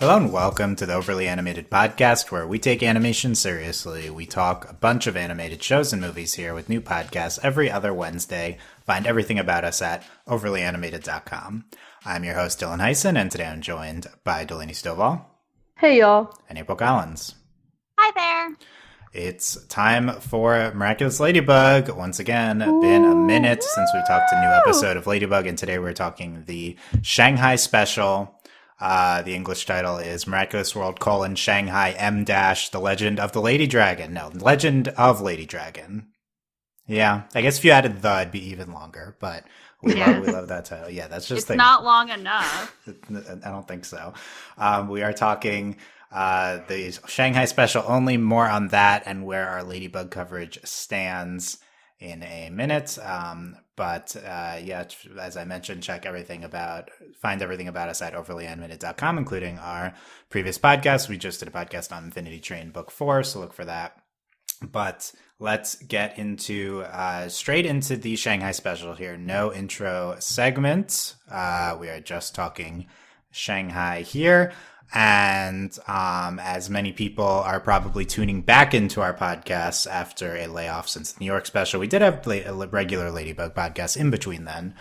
Hello and welcome to the Overly Animated Podcast, where we take animation seriously. We talk a bunch of animated shows and movies here with new podcasts every other Wednesday. Find everything about us at overlyanimated.com. I'm your host, Dylan Hysen, and today I'm joined by Delaney Stovall. Hey, y'all. And April Collins. Hi there. It's time for Miraculous Ladybug. Once again, been a minute since we talked a new episode of Ladybug, and today we're talking the Shanghai special. The English title is Miraculous World: Shanghai M- The Legend of the Lady Dragon. No, Legend of Lady Dragon. Yeah, I guess if you added the, it'd be even longer, but we love that title. Yeah, that's just it's not long enough. I don't think so. We are talking the Shanghai special only. More on that and where our Ladybug coverage stands in a minute. But as I mentioned, find everything about us at overlyanimated.com, including our previous podcast. We just did a podcast on Infinity Train Book 4, so look for that. But let's get into straight into the Shanghai special here. No intro segment. We are just talking Shanghai here. And as many people are probably tuning back into our podcasts after a layoff since the New York special, we did have a regular Ladybug podcast in between then.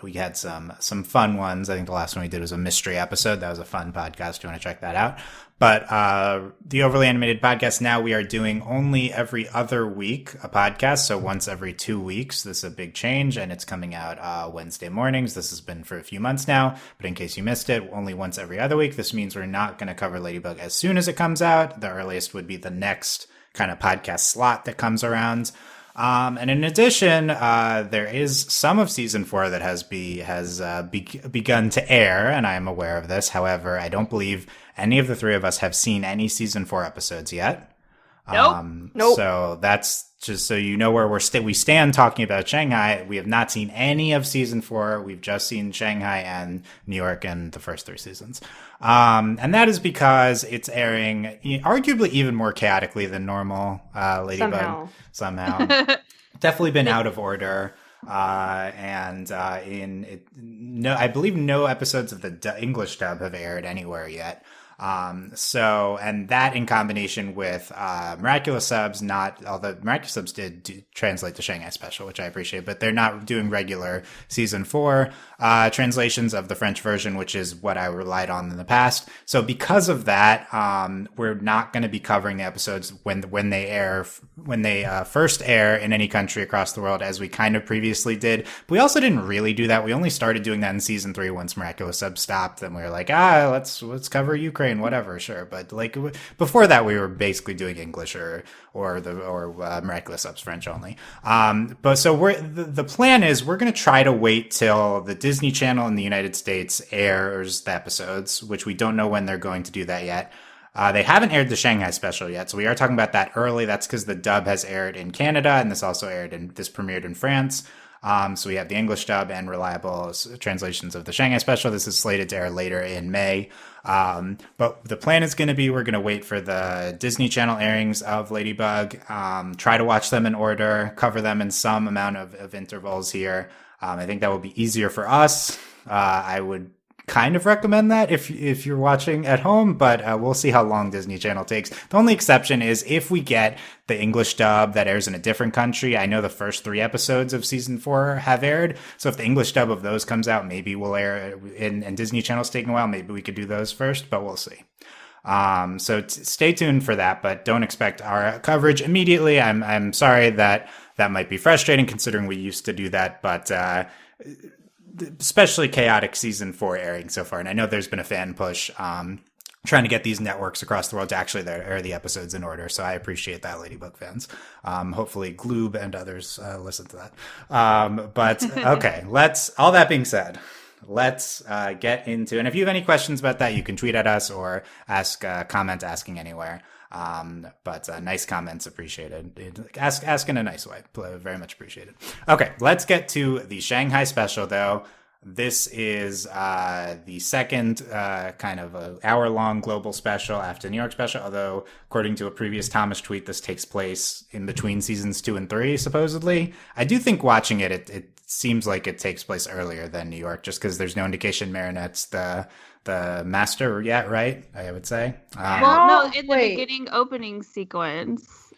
We had some fun ones. I think the last one we did was a mystery episode. That was a fun podcast. If you want to check that out. But the Overly Animated Podcast, now we are doing only every other week a podcast. So once every 2 weeks. This is a big change, and it's coming out Wednesday mornings. This has been for a few months now. But in case you missed it, only once every other week. This means we're not going to cover Ladybug as soon as it comes out. The earliest would be the next kind of podcast slot that comes around. And in addition, there is some of season 4 that has begun to air, and I am aware of this. However, I don't believe any of the three of us have seen any season 4 episodes yet. Nope. So that's just so you know where we stand talking about Shanghai. We have not seen any of season 4. We've just seen Shanghai and New York and the first 3 seasons. And that is because it's airing arguably even more chaotically than normal Ladybug. Somehow. Definitely been out of order. I believe no episodes of the English dub have aired anywhere yet. And that in combination with Miraculous subs, although Miraculous subs did translate the Shanghai special, which I appreciate, but they're not doing regular season 4 translations of the French version, which is what I relied on in the past. So because of that, we're not going to be covering the episodes when they first air in any country across the world, as we kind of previously did. But we also didn't really do that. We only started doing that in season 3 once Miraculous subs stopped, and we were like, let's cover Ukraine. Whatever, sure, but like before that, we were basically doing English or Miraculous subs French only. But so the plan is we're going to try to wait till the Disney Channel in the United States airs the episodes, which we don't know when they're going to do that yet. They haven't aired the Shanghai special yet, so we are talking about that early. That's because the dub has aired in Canada, and this premiered in France. So we have the English dub and reliable translations of the Shanghai special. This is slated to air later in May. But the plan is going to be we're going to wait for the Disney Channel airings of Ladybug, try to watch them in order, cover them in some amount of intervals here. I think that will be easier for us. I would kind of recommend that if you're watching at home, but we'll see how long Disney Channel takes. The only exception is if we get the English dub that airs in a different country. I know the first 3 episodes of season 4 have aired, so if the English dub of those comes out, maybe we'll air and Disney Channel's taking a while, maybe we could do those first, but we'll see. So stay tuned for that, but don't expect our coverage immediately. I'm sorry that might be frustrating considering we used to do that, but especially chaotic season 4 airing so far. And I know there's been a fan push trying to get these networks across the world to actually air the episodes in order. So I appreciate that, Ladybug fans. Hopefully Gloob and others listen to that. But okay, all that being said, let's get into, and if you have any questions about that, you can tweet at us or comment asking anywhere. But nice comments appreciated. Ask in a nice way. Very much appreciated. Okay, let's get to the Shanghai special though. This is the second kind of hour-long global special after New York special, although according to a previous Thomas tweet, this takes place in between seasons 2 and 3, supposedly. I do think watching it seems like it takes place earlier than New York, just because there's no indication Marinette's the master yet, right? I would say. Well, no, in the beginning opening sequence.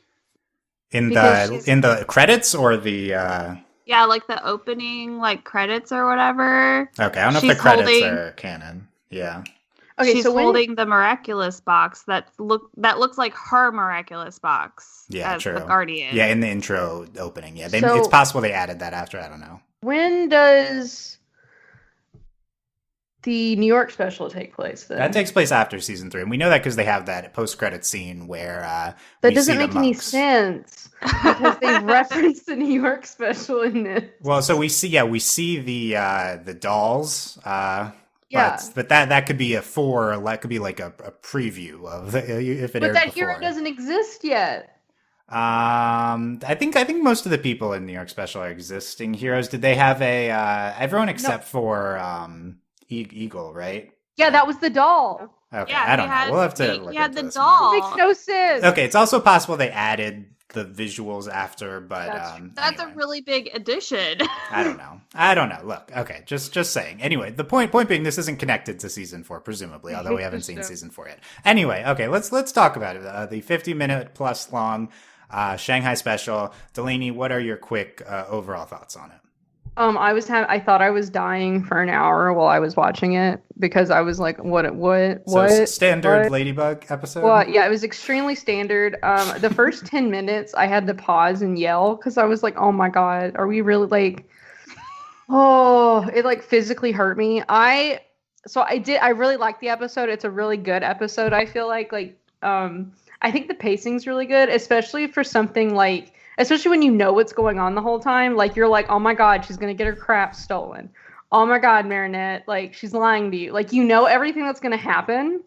In the credits or the... Yeah, like the opening, like credits or whatever. Okay, I don't know if the credits are canon. Yeah. Okay, she's holding the miraculous box that looks like her miraculous box. Yeah, as true. The Guardian. Yeah, in the intro opening. Yeah, it's possible they added that after. I don't know. When does the New York special take place then? That takes place after season 3, and we know that because they have that post-credit scene where that doesn't make any sense because they reference the New York special in this. Well, so we see the dolls. Yeah, but that could be that could be like a preview of if it. But aired that before. hero doesn't exist yet. I think most of the people in New York special are existing heroes. Did they have everyone except for Eagle, right? Yeah, that was the doll. Okay, yeah, I don't know. We'll have to look had into the this doll. It makes no sense. Okay, it's also possible they added the visuals after, but that's anyway. a really big addition. I don't know. Look, okay, just saying. Anyway, the point being, this isn't connected to season 4, presumably, although we haven't seen season 4 yet. Anyway, okay, let's talk about it. The 50-minute plus long Shanghai special. Delaney, what are your quick overall thoughts on it? I thought I was dying for an hour while I was watching it because I was like, what? So standard Ladybug episode? Well, yeah, it was extremely standard. The first 10 minutes, I had to pause and yell because I was like, oh my God, are we really like, oh, it like physically hurt me. I really liked the episode. It's a really good episode. I feel like, I think the pacing's really good, especially for something like, especially when you know what's going on the whole time. Like, you're like, oh my God, she's going to get her crap stolen. Oh my God, Marinette, like, she's lying to you. Like, you know everything that's going to happen,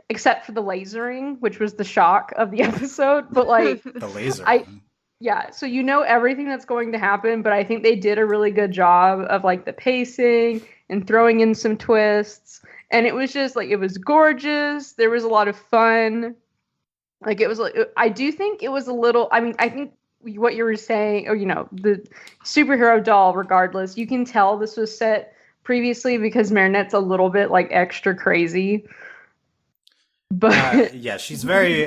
except for the lasering, which was the shock of the episode. But, like... the lasering? Yeah, so you know everything that's going to happen, but I think they did a really good job of, like, the pacing and throwing in some twists. And it was just, like, it was gorgeous. There was a lot of fun. Like, it was, like, I do think it was a little... I mean, I think what you were saying, or the superhero doll, regardless, you can tell this was set previously because Marinette's a little bit like extra crazy. But yeah, she's very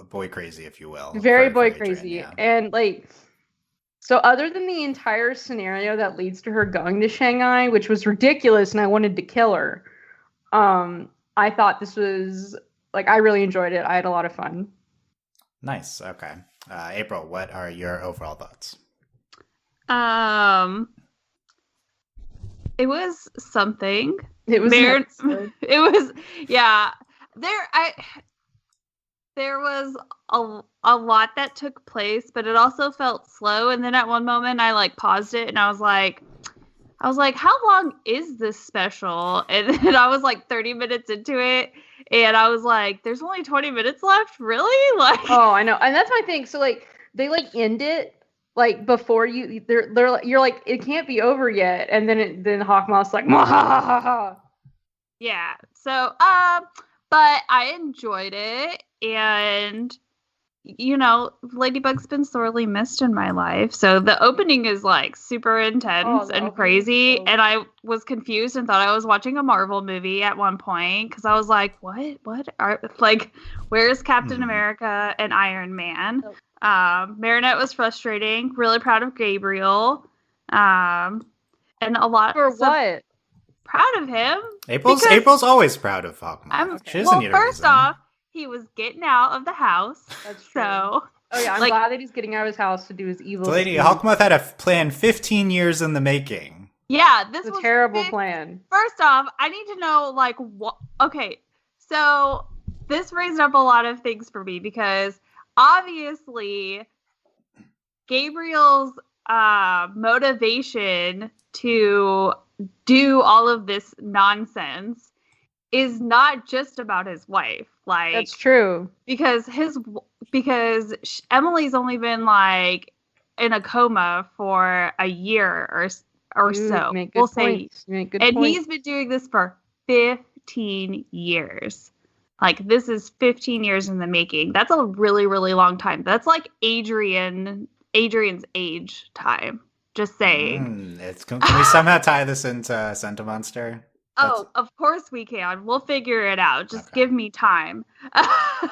boy crazy, if you will. Very boy crazy. Yeah. And like, so other than the entire scenario that leads to her going to Shanghai, which was ridiculous and I wanted to kill her, I thought this was like, I really enjoyed it. I had a lot of fun. Nice. Okay. April, what are your overall thoughts? It was something. It was it was, yeah. There was a lot that took place, but it also felt slow. And then at one moment I like paused it and I was like, how long is this special? And then I was like 30 minutes into it. And I was like, there's only 20 minutes left? Really? Like, oh, I know. And that's my thing. So like they like end it like before you're like, it can't be over yet. And then Hawkmoth's like, yeah. So but I enjoyed it, and Ladybug's been sorely missed in my life. So the opening is like super intense and crazy. And I was confused and thought I was watching a Marvel movie at one point because I was like, what are like, where's Captain America and Iron Man? Marinette was frustrating. Really proud of Gabriel. And a lot for what? Proud of him. April's always proud of Hawkmoth. First off, he was getting out of the house. That's true. So, oh yeah, I'm glad that he's getting out of his house to do his evil. Lady, Hawkmoth had a plan 15 years in the making. Yeah, this was a terrible plan. First off, I need to know like what. Okay, so this raised up a lot of things for me because obviously Gabriel's motivation to do all of this nonsense is not just about his wife. Like, that's true. Because Emily's only been like in a coma for a year or You so. make good We'll points. say. You make good And points. he's been doing this for 15 years. Like, this is 15 years in the making. That's a really, really long time. That's like Adrian's age time. Just saying. Can we somehow tie this into Sentimonster? Oh, of course we can. We'll figure it out. Just give me time.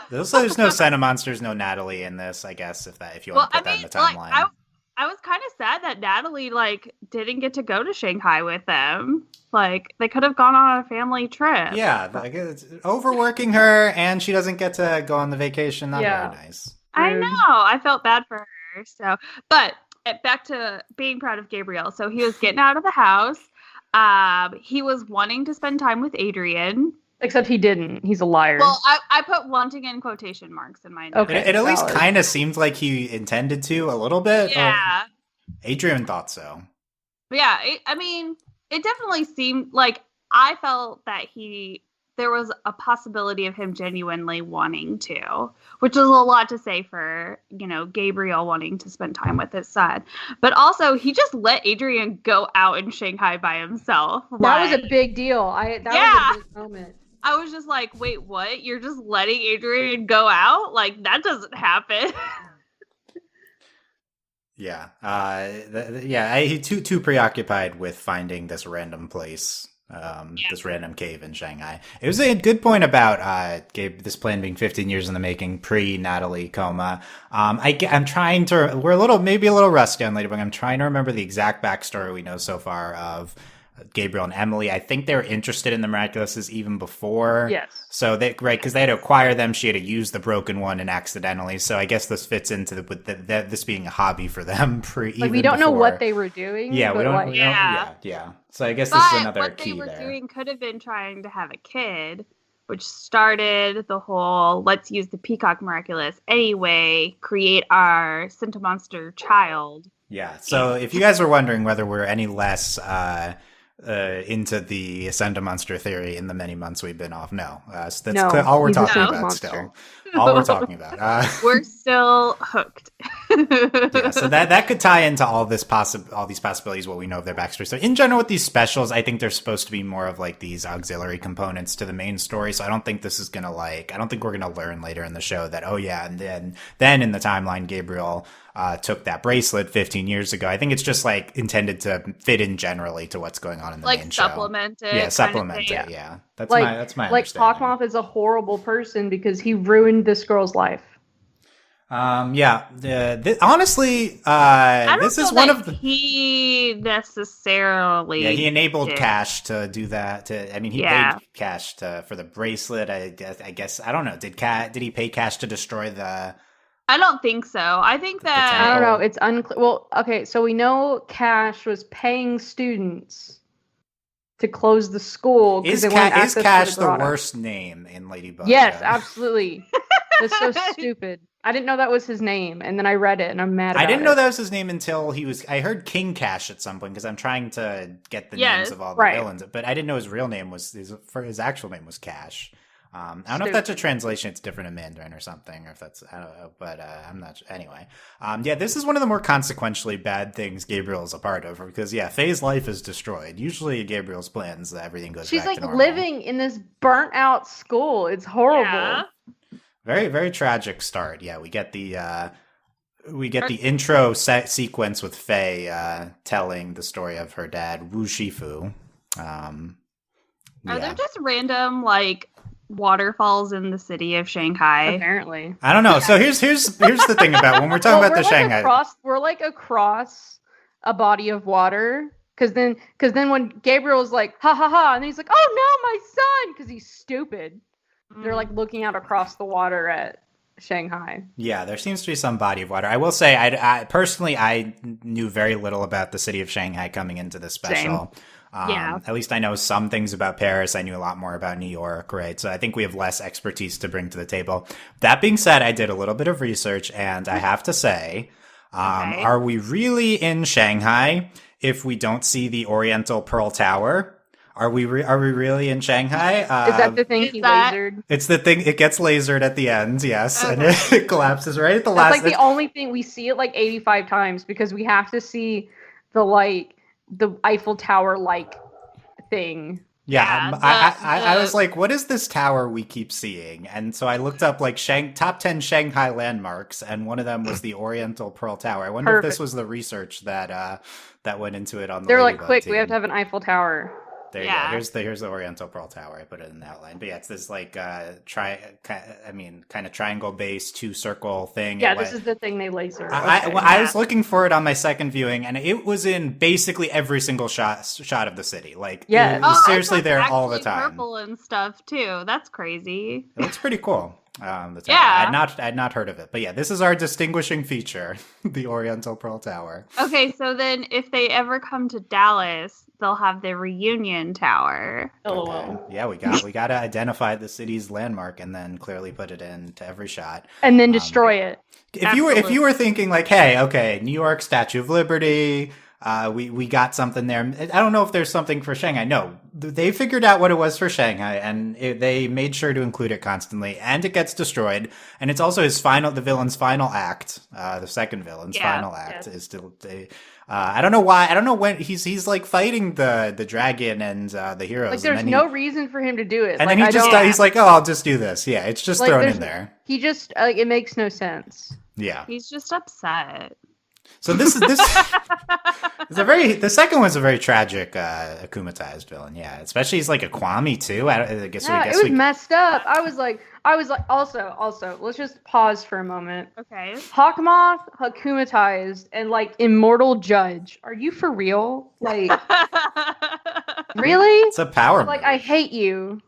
There's no Sentimonsters, no Natalie in this, I guess, if you want to put that in the timeline. Like, I was kind of sad that Natalie didn't get to go to Shanghai with them. Like, they could have gone on a family trip. Yeah, like it's overworking her, and she doesn't get to go on the vacation. Not very nice. I know. I felt bad for her. So, but back to being proud of Gabriel. So he was getting out of the house. He was wanting to spend time with Adrian. Except he didn't. He's a liar. Well, I put wanting in quotation marks in my notes. Okay. It at least kind of seemed like he intended to a little bit. Yeah. Adrian thought so. Yeah. It definitely seemed like I felt that there was a possibility of him genuinely wanting to, which is a lot to say for, Gabriel wanting to spend time with his son. But also, he just let Adrian go out in Shanghai by himself. That was a big deal. That was a big moment. I was just like, wait, what? You're just letting Adrian go out? Like, that doesn't happen. Yeah. He's too preoccupied with finding this random place, this random cave in Shanghai. It was a good point about this plan being 15 years in the making, pre-Natalie coma. I'm trying to, we're maybe a little rusty on Ladybug. I'm trying to remember the exact backstory we know so far of Gabriel and Emily. I think they were interested in the Miraculouses even before. Yes. So because they had to acquire them, she had to use the broken one and accidentally. So I guess this fits into this being a hobby for them. We don't know what they were doing. Yeah, we don't. Yeah. So I guess this is another key there. What they were doing could have been trying to have a kid, which started the whole let's use the Peacock Miraculous anyway, create our Sentimonster child. Yeah. So if you guys were wondering whether we're any less into the Sentimonster theory in the many months we've been off, no. That's all we're talking about still. All we're talking about. We're still hooked. Yeah, so that could tie into all these possibilities, what we know of their backstory. So in general with these specials, I think they're supposed to be more of like these auxiliary components to the main story. So I don't think this is gonna I don't think we're gonna learn later in the show that, and then in the timeline, Gabriel took that bracelet 15 years ago. I think it's just intended to fit in generally to what's going on in the main show. Supplement it. Yeah, supplement it. Yeah. That's my understanding. Hawkmoth is a horrible person because he ruined this girl's life. Honestly, this is one of the. He necessarily. Yeah, he enabled Cash to do that. He paid Cash for the bracelet. I guess I don't know. Did he pay Cash to destroy the? I don't think so. I think that I don't know. It's unclear. Well, okay, so we know Cash was paying students to close the school because they wanted access to the Cash the grotto. worst name in Ladybug? Yes, absolutely. That's so stupid. I didn't know that was his name, and then I read it, and I'm mad about it. I didn't know that was his name until I heard King Cash at some point, because I'm trying to get the names of all the villains, but I didn't know his real name his actual name was Cash. I don't know if that's a translation, it's different in Mandarin or something, or if that's, I don't know, but I'm not sure. Anyway, this is one of the more consequentially bad things Gabriel's a part of, because, Faye's life is destroyed. Usually Gabriel's plans, everything goes back to normal. She's living in this burnt out school. It's horrible. Yeah. Very, very tragic start. Yeah, we get the intro sequence with Faye telling the story of her dad, Wu Shifu. Are there just random waterfalls in the city of Shanghai? Apparently. I don't know. So here's the thing about when we're talking about the Shanghai. We're across a body of water. Because then when Gabriel's like, ha ha ha, and he's like, oh no, my son, because he's stupid. They're looking out across the water at Shanghai. Yeah, there seems to be some body of water. I will say, I personally knew very little about the city of Shanghai coming into this special. At least I know some things about Paris. I knew a lot more about New York, right? So I think we have less expertise to bring to the table. That being said, I did a little bit of research, and I have to say, are we really in Shanghai if we don't see the Oriental Pearl Tower? Are we really in Shanghai? Is that the thing he lasered? It's the thing. It gets lasered at the end, yes, and it collapses right at the last. That's the only thing we see it 85 times because we have to see the the Eiffel Tower like thing. Yeah, I was like, what is this tower we keep seeing? And so I looked up like top 10 Shanghai landmarks, and one of them was the Oriental Pearl Tower. I wonder if this was the research that went into it on the They're like, Ladybug quick, team. we have to have an Eiffel Tower. There you go. Here's the Oriental Pearl Tower. I put it in the outline. But yeah, it's this like kind of triangle base 2-circle thing. Yeah, this is the thing they laser. I was looking for it on my second viewing, and it was in basically every single shot of the city. Like, it was seriously there all the time. Purple and stuff too. That's crazy. It looks pretty cool. The tower. I had not heard of it, but yeah, this is our distinguishing feature, the Oriental Pearl Tower. Okay, so then if they ever come to Dallas, they'll have the Reunion Tower. LOL. Yeah, we got to identify the city's landmark and then clearly put it into every shot, and then destroy it. If you were thinking like, hey, okay, New York, Statue of Liberty. We got something there. I don't know if there's something for Shanghai. No, they figured out what it was for Shanghai, and they made sure to include it constantly. And it gets destroyed, and it's also the villain's final act. The second villain's final act is to. I don't know why. I don't know when he's like fighting the dragon and the heroes. Like, there's no reason for him to do it. And then he's like, oh, I'll just do this. Yeah, it's just like, thrown in there. He just it makes no sense. Yeah, he's just upset. So this is the second one's a very tragic akumatized villain. Yeah, especially he's like a Kwame too. I guess it was messed up. I was like also let's just pause for a moment. Okay. Hawkmoth akumatized and like immortal judge. Are you for real? Like really? It's a power like move. I hate you.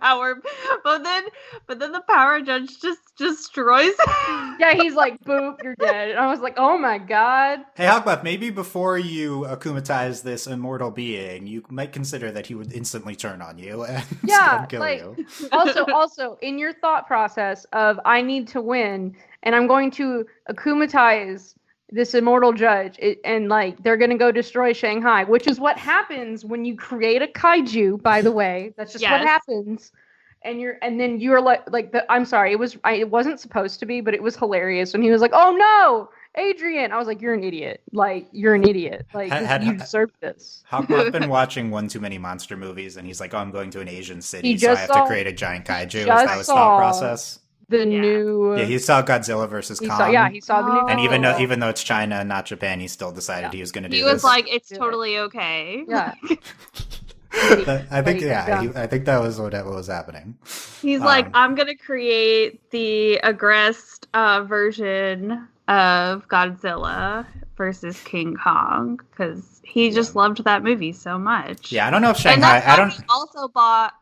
Power, but then the power judge just destroys him. Yeah, he's like, boop, you're dead. And I was like, oh my god. Hey, Hawkmoth, maybe before you akumatize this immortal being, you might consider that he would instantly turn on you and kill you. Also, in your thought process of I need to win, and I'm going to akumatize this immortal judge, and like they're gonna go destroy Shanghai, which is what happens when you create a kaiju. By the way, that's just what happens. And then you're like I'm sorry, it wasn't supposed to be, but it was hilarious when he was like, "Oh no, Adrian!" I was like, "You're an idiot! Like you're an idiot! Like you deserve this." Hawkmoth been watching one too many monster movies, and he's like, "Oh, I'm going to an Asian city, so I have to create a giant kaiju." Is that his thought process? The new he saw Godzilla versus Kong. He saw the new. And even though it's China and not Japan, he still decided he was going to do this. He was like, "It's totally okay." Yeah. I think I think that was what was happening. He's like, "I'm going to create the aggressed version of Godzilla versus King Kong because he just loved that movie so much." Yeah, I don't know if Shanghai. He also brought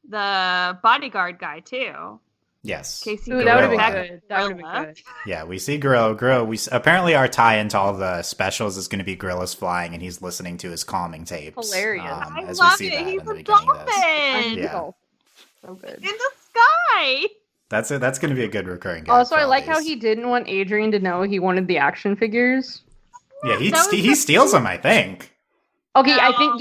the bodyguard guy too. Yes. That would have been good. That would have been good. Yeah, we see Gorilla. Apparently our tie into all the specials is going to be Gorilla's flying, and he's listening to his calming tapes. Hilarious. I love it. He's a dolphin. Yeah. So good. In the sky. That's going to be a good recurring gag. Also, I like how he didn't want Adrian to know he wanted the action figures. Yeah, he steals them, I think. Okay, I think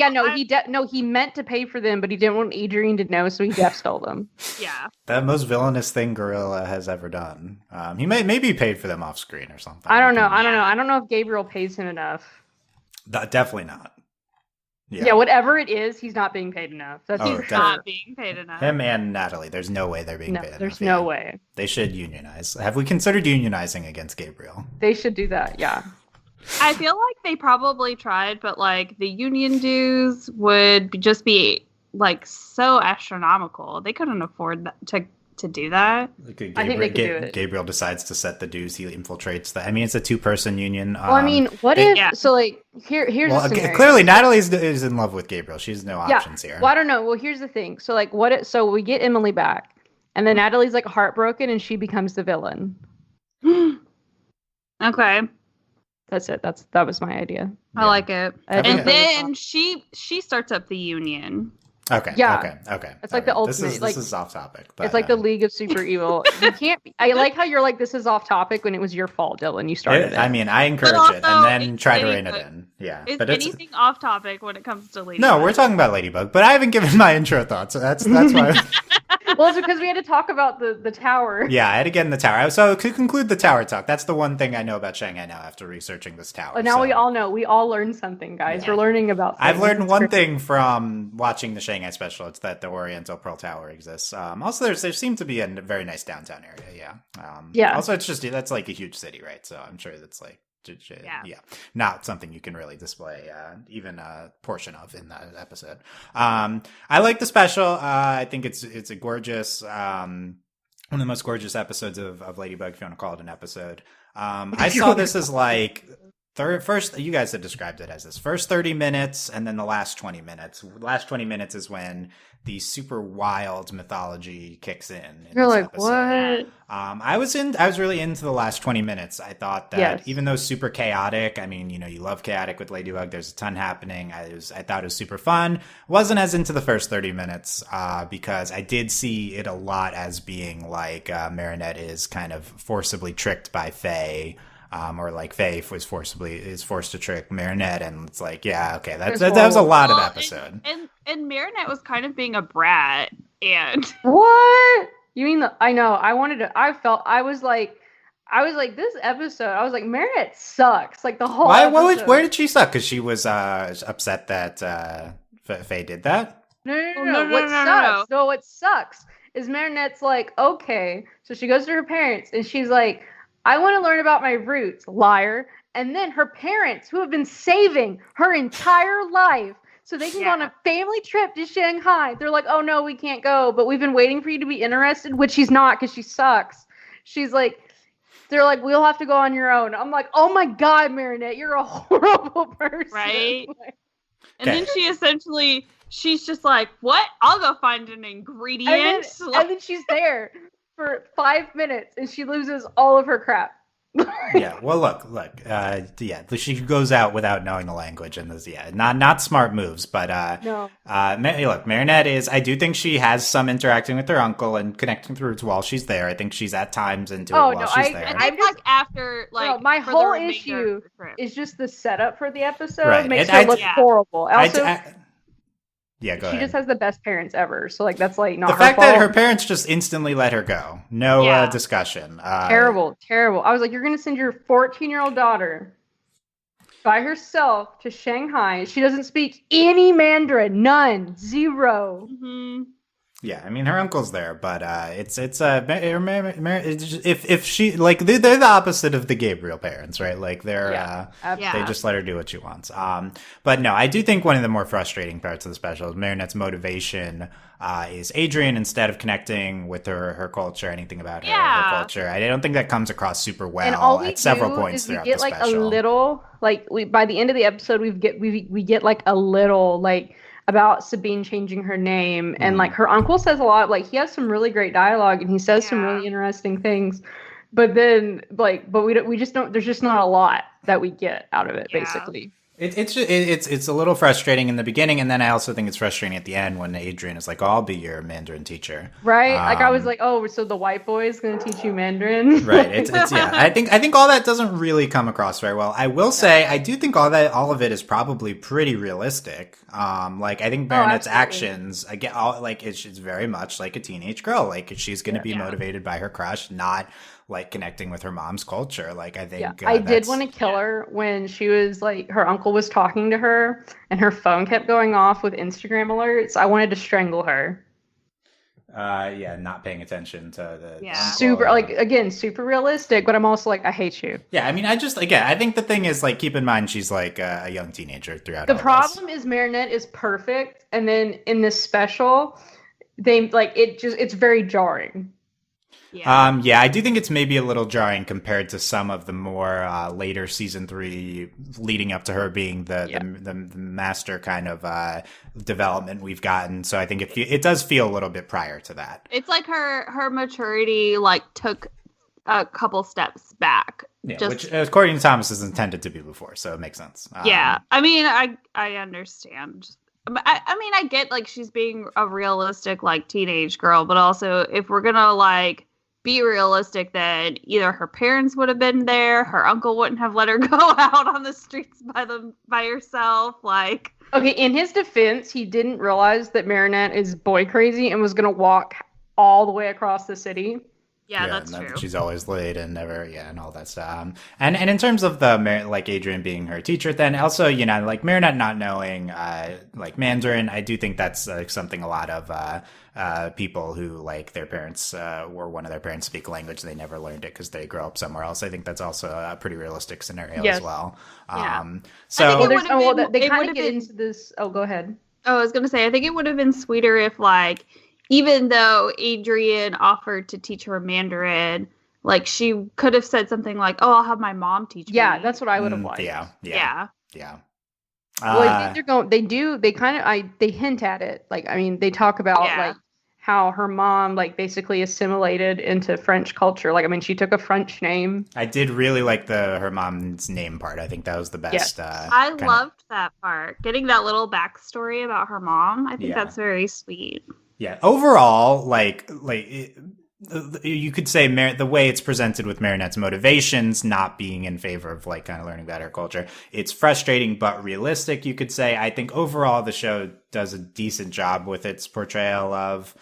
he meant to pay for them, but he didn't want Adrian to know, so he stole them. Yeah, the most villainous thing Gorilla has ever done. He maybe paid for them off screen or something. I don't know. I don't know if Gabriel pays him enough. Definitely not. Yeah, whatever it is, he's not being paid enough. He's not being paid enough. Him and Natalie, there's no way they're being paid enough. There's no way. They should unionize. Have we considered unionizing against Gabriel? They should do that. Yeah. I feel like they probably tried, but like the union dues would just be like so astronomical. They couldn't afford to do that. I think they could do it. Gabriel decides to set the dues. He infiltrates that. I mean, it's a 2-person union. Well, I mean, what if? So like, here's a scenario. Clearly, Natalie is in love with Gabriel. She's no options here. Well, I don't know. Well, here's the thing. So like, so we get Emily back, and then Natalie's like heartbroken, and she becomes the villain. Okay. That's it. That was my idea. I like it. And then she starts up the union. Okay. Yeah. Okay. It's like the ultimate. This is off topic. But, it's like the League of Super Evil. You can't. I like how you're like, this is off topic when it was your fault, Dylan. You started it. I mean, I encourage it and then try to rein it in. Yeah. Is anything off topic when it comes to Ladybug? No, we're talking about Ladybug, but I haven't given my intro thoughts. So that's why. Well, Well, it's because we had to talk about the tower. Yeah, I had to get in the tower. So to conclude the tower talk, that's the one thing I know about Shanghai now after researching this tower. Now we all know. We all learned something, guys. We're learning about things. I've learned one thing from watching the Shanghai special. It's that the Oriental Pearl Tower exists. Also, there seems to be a very nice downtown area. Yeah. Also, it's just, that's like a huge city, right? So I'm sure that's like, not something you can really display even a portion of in that episode. I like the special. I think it's a gorgeous, one of the most gorgeous episodes of Ladybug, if you want to call it an episode. I saw this as like first, you guys have described it as this first 30 minutes and then the last 20 minutes. The last 20 minutes is when the super wild mythology kicks in. You're like, episode. What? I was really into the last 20 minutes. I thought that even though super chaotic, I mean, you love chaotic with Ladybug. There's a ton happening. I thought it was super fun. Wasn't as into the first 30 minutes, because I did see it a lot as being like, Marinette is kind of forcibly tricked by Faye. Or like Faye is forced to trick Marinette, and it's like, yeah, okay, that was a lot of episode. And Marinette was kind of being a brat, and what you mean? I know. I was like, this episode. I was like, Marinette sucks. Like the whole. Episode. Where did she suck? Because she was upset that Faye did that. No. What sucks? No, what sucks is Marinette's like, okay, so she goes to her parents, and she's like, I want to learn about my roots, liar. And then her parents, who have been saving her entire life so they can go on a family trip to Shanghai, they're like, oh no, we can't go, but we've been waiting for you to be interested, which she's not because she sucks. She's like, they're like, we'll have to go on your own. I'm like, oh my God, Marinette, you're a horrible person. Right? And then she's just like, what? I'll go find an ingredient. And then she's there for 5 minutes and she loses all of her crap. Yeah, well, look, she goes out without knowing the language, and this, not smart moves, but no. Look, Marinette I do think she has some interacting with her uncle and connecting through it while she's there. I think she's at times into it while she's there. I'm like after, like, my whole issue is just the setup for the episode makes her look horrible. Also, go ahead. She just has the best parents ever, so like that's like not the fact that her parents just instantly let her go, no discussion. Terrible. I was like, you're gonna send your 14-year-old daughter by herself to Shanghai. She doesn't speak any Mandarin, none, zero. Mm-hmm. Yeah, I mean her uncle's there, but if she like they're the opposite of the Gabriel parents, right? Like they just let her do what she wants. But no, I do think one of the more frustrating parts of the special is Marinette's motivation is Adrian, instead of connecting with her culture, anything about her culture. I don't think that comes across super well at several points throughout the special. We get like a little, like by the end of the episode, we get like a little like about Sabine changing her name, and like her uncle says a lot. Like he has some really great dialogue, and he says some really interesting things. But then, we just don't. There's just not a lot that we get out of it, basically. It's a little frustrating in the beginning, and then I also think it's frustrating at the end when Adrian is like, oh, "I'll be your Mandarin teacher." Right? Like I was like, "Oh, so the white boy is going to teach you Mandarin?" Right. It's I think all that doesn't really come across very well. I will say I do think all of it is probably pretty realistic. Like I think Marinette's actions, again, it's very much like a teenage girl. Like she's going to be motivated by her crush, not like connecting with her mom's culture. Like I think I did want to kill her when she was like, her uncle was talking to her and her phone kept going off with Instagram alerts. I wanted to strangle her. Not paying attention to the super super realistic, but I'm also like, I hate you. Yeah, I mean, I think the thing is like, keep in mind she's like a young teenager throughout. The problem is Marinette is perfect, and then in this special, they like it's very jarring. Yeah. I do think it's maybe a little jarring compared to some of the more later season 3 leading up to her being the master kind of development we've gotten. So I think it does feel a little bit prior to that. It's like her maturity like took a couple steps back. Yeah, which according to Thomas is intended to be before, so it makes sense. I mean, I understand. I mean, I get like she's being a realistic like teenage girl, but also if we're gonna like be realistic, then either her parents would have been there, her uncle wouldn't have let her go out on the streets by herself. Like, okay, in his defense, he didn't realize that Marinette is boy crazy and was gonna walk all the way across the city. Yeah, that's true. She's always late and never, and all that stuff. And in terms of the like Adrian being her teacher, then also like Marinette not knowing like Mandarin, I do think that's something a lot of people who like their parents or one of their parents speak a language, they never learned it because they grow up somewhere else. I think that's also a pretty realistic scenario as well. So they kind of get into this. Oh, go ahead. Oh, I was gonna say, I think it would have been sweeter if like, even though Adrian offered to teach her Mandarin, like she could have said something like, "Oh, I'll have my mom teach me." Yeah, that's what I would have liked. Yeah. Well, they hint at it. Like, I mean, they talk about like how her mom like basically assimilated into French culture. Like, I mean, she took a French name. I did really like her mom's name part. I think that was the best. I loved that part. Getting that little backstory about her mom. I think that's very sweet. Yeah. Overall, you could say the way it's presented with Marinette's motivations, not being in favor of like kind of learning about her culture, it's frustrating but realistic. You could say. I think overall the show does a decent job with its portrayal of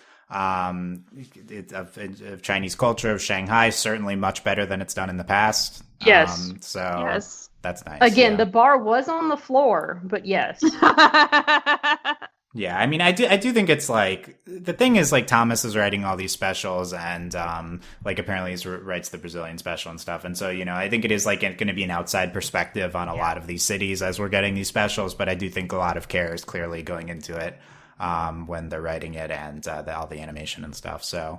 Chinese culture, of Shanghai. Certainly much better than it's done in the past. Yes. That's nice. Again, the bar was on the floor, but yes. Yeah, I mean, I do think it's like, the thing is like Thomas is writing all these specials and like apparently he writes the Brazilian special and stuff. And so, I think it is like going to be an outside perspective on a lot of these cities as we're getting these specials. But I do think a lot of care is clearly going into it when they're writing it and all the animation and stuff. So,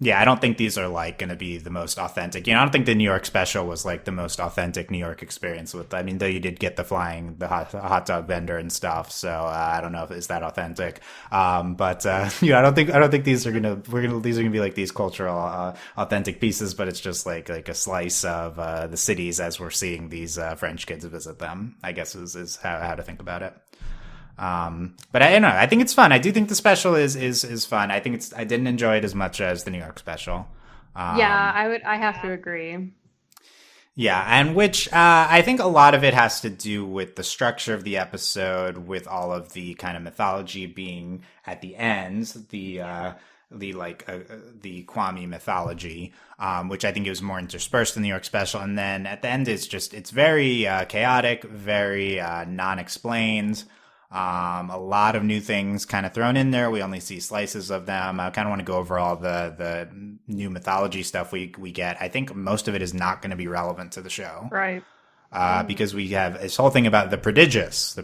yeah, I don't think these are like going to be the most authentic. I don't think the New York special was like the most authentic New York experience with. I mean, though you did get the hot dog vendor and stuff. So I don't know if is that authentic. But I don't think these are these are gonna be like these cultural authentic pieces. But it's just like a slice of the cities as we're seeing these French kids visit them. I guess is how to think about it. But I don't know. I think it's fun. I do think the special is fun. I think I didn't enjoy it as much as the New York special. I have to agree. Yeah, and which I think a lot of it has to do with the structure of the episode, with all of the kind of mythology being at the end, the Kwame mythology, which I think it was more interspersed in the New York special, and then at the end it's very chaotic, very non-explained. A lot of new things kind of thrown in there. We only see slices of them. I kind of want to go over all the new mythology stuff we get. I think most of it is not going to be relevant to the show. Right. Because we have this whole thing about the prodigious,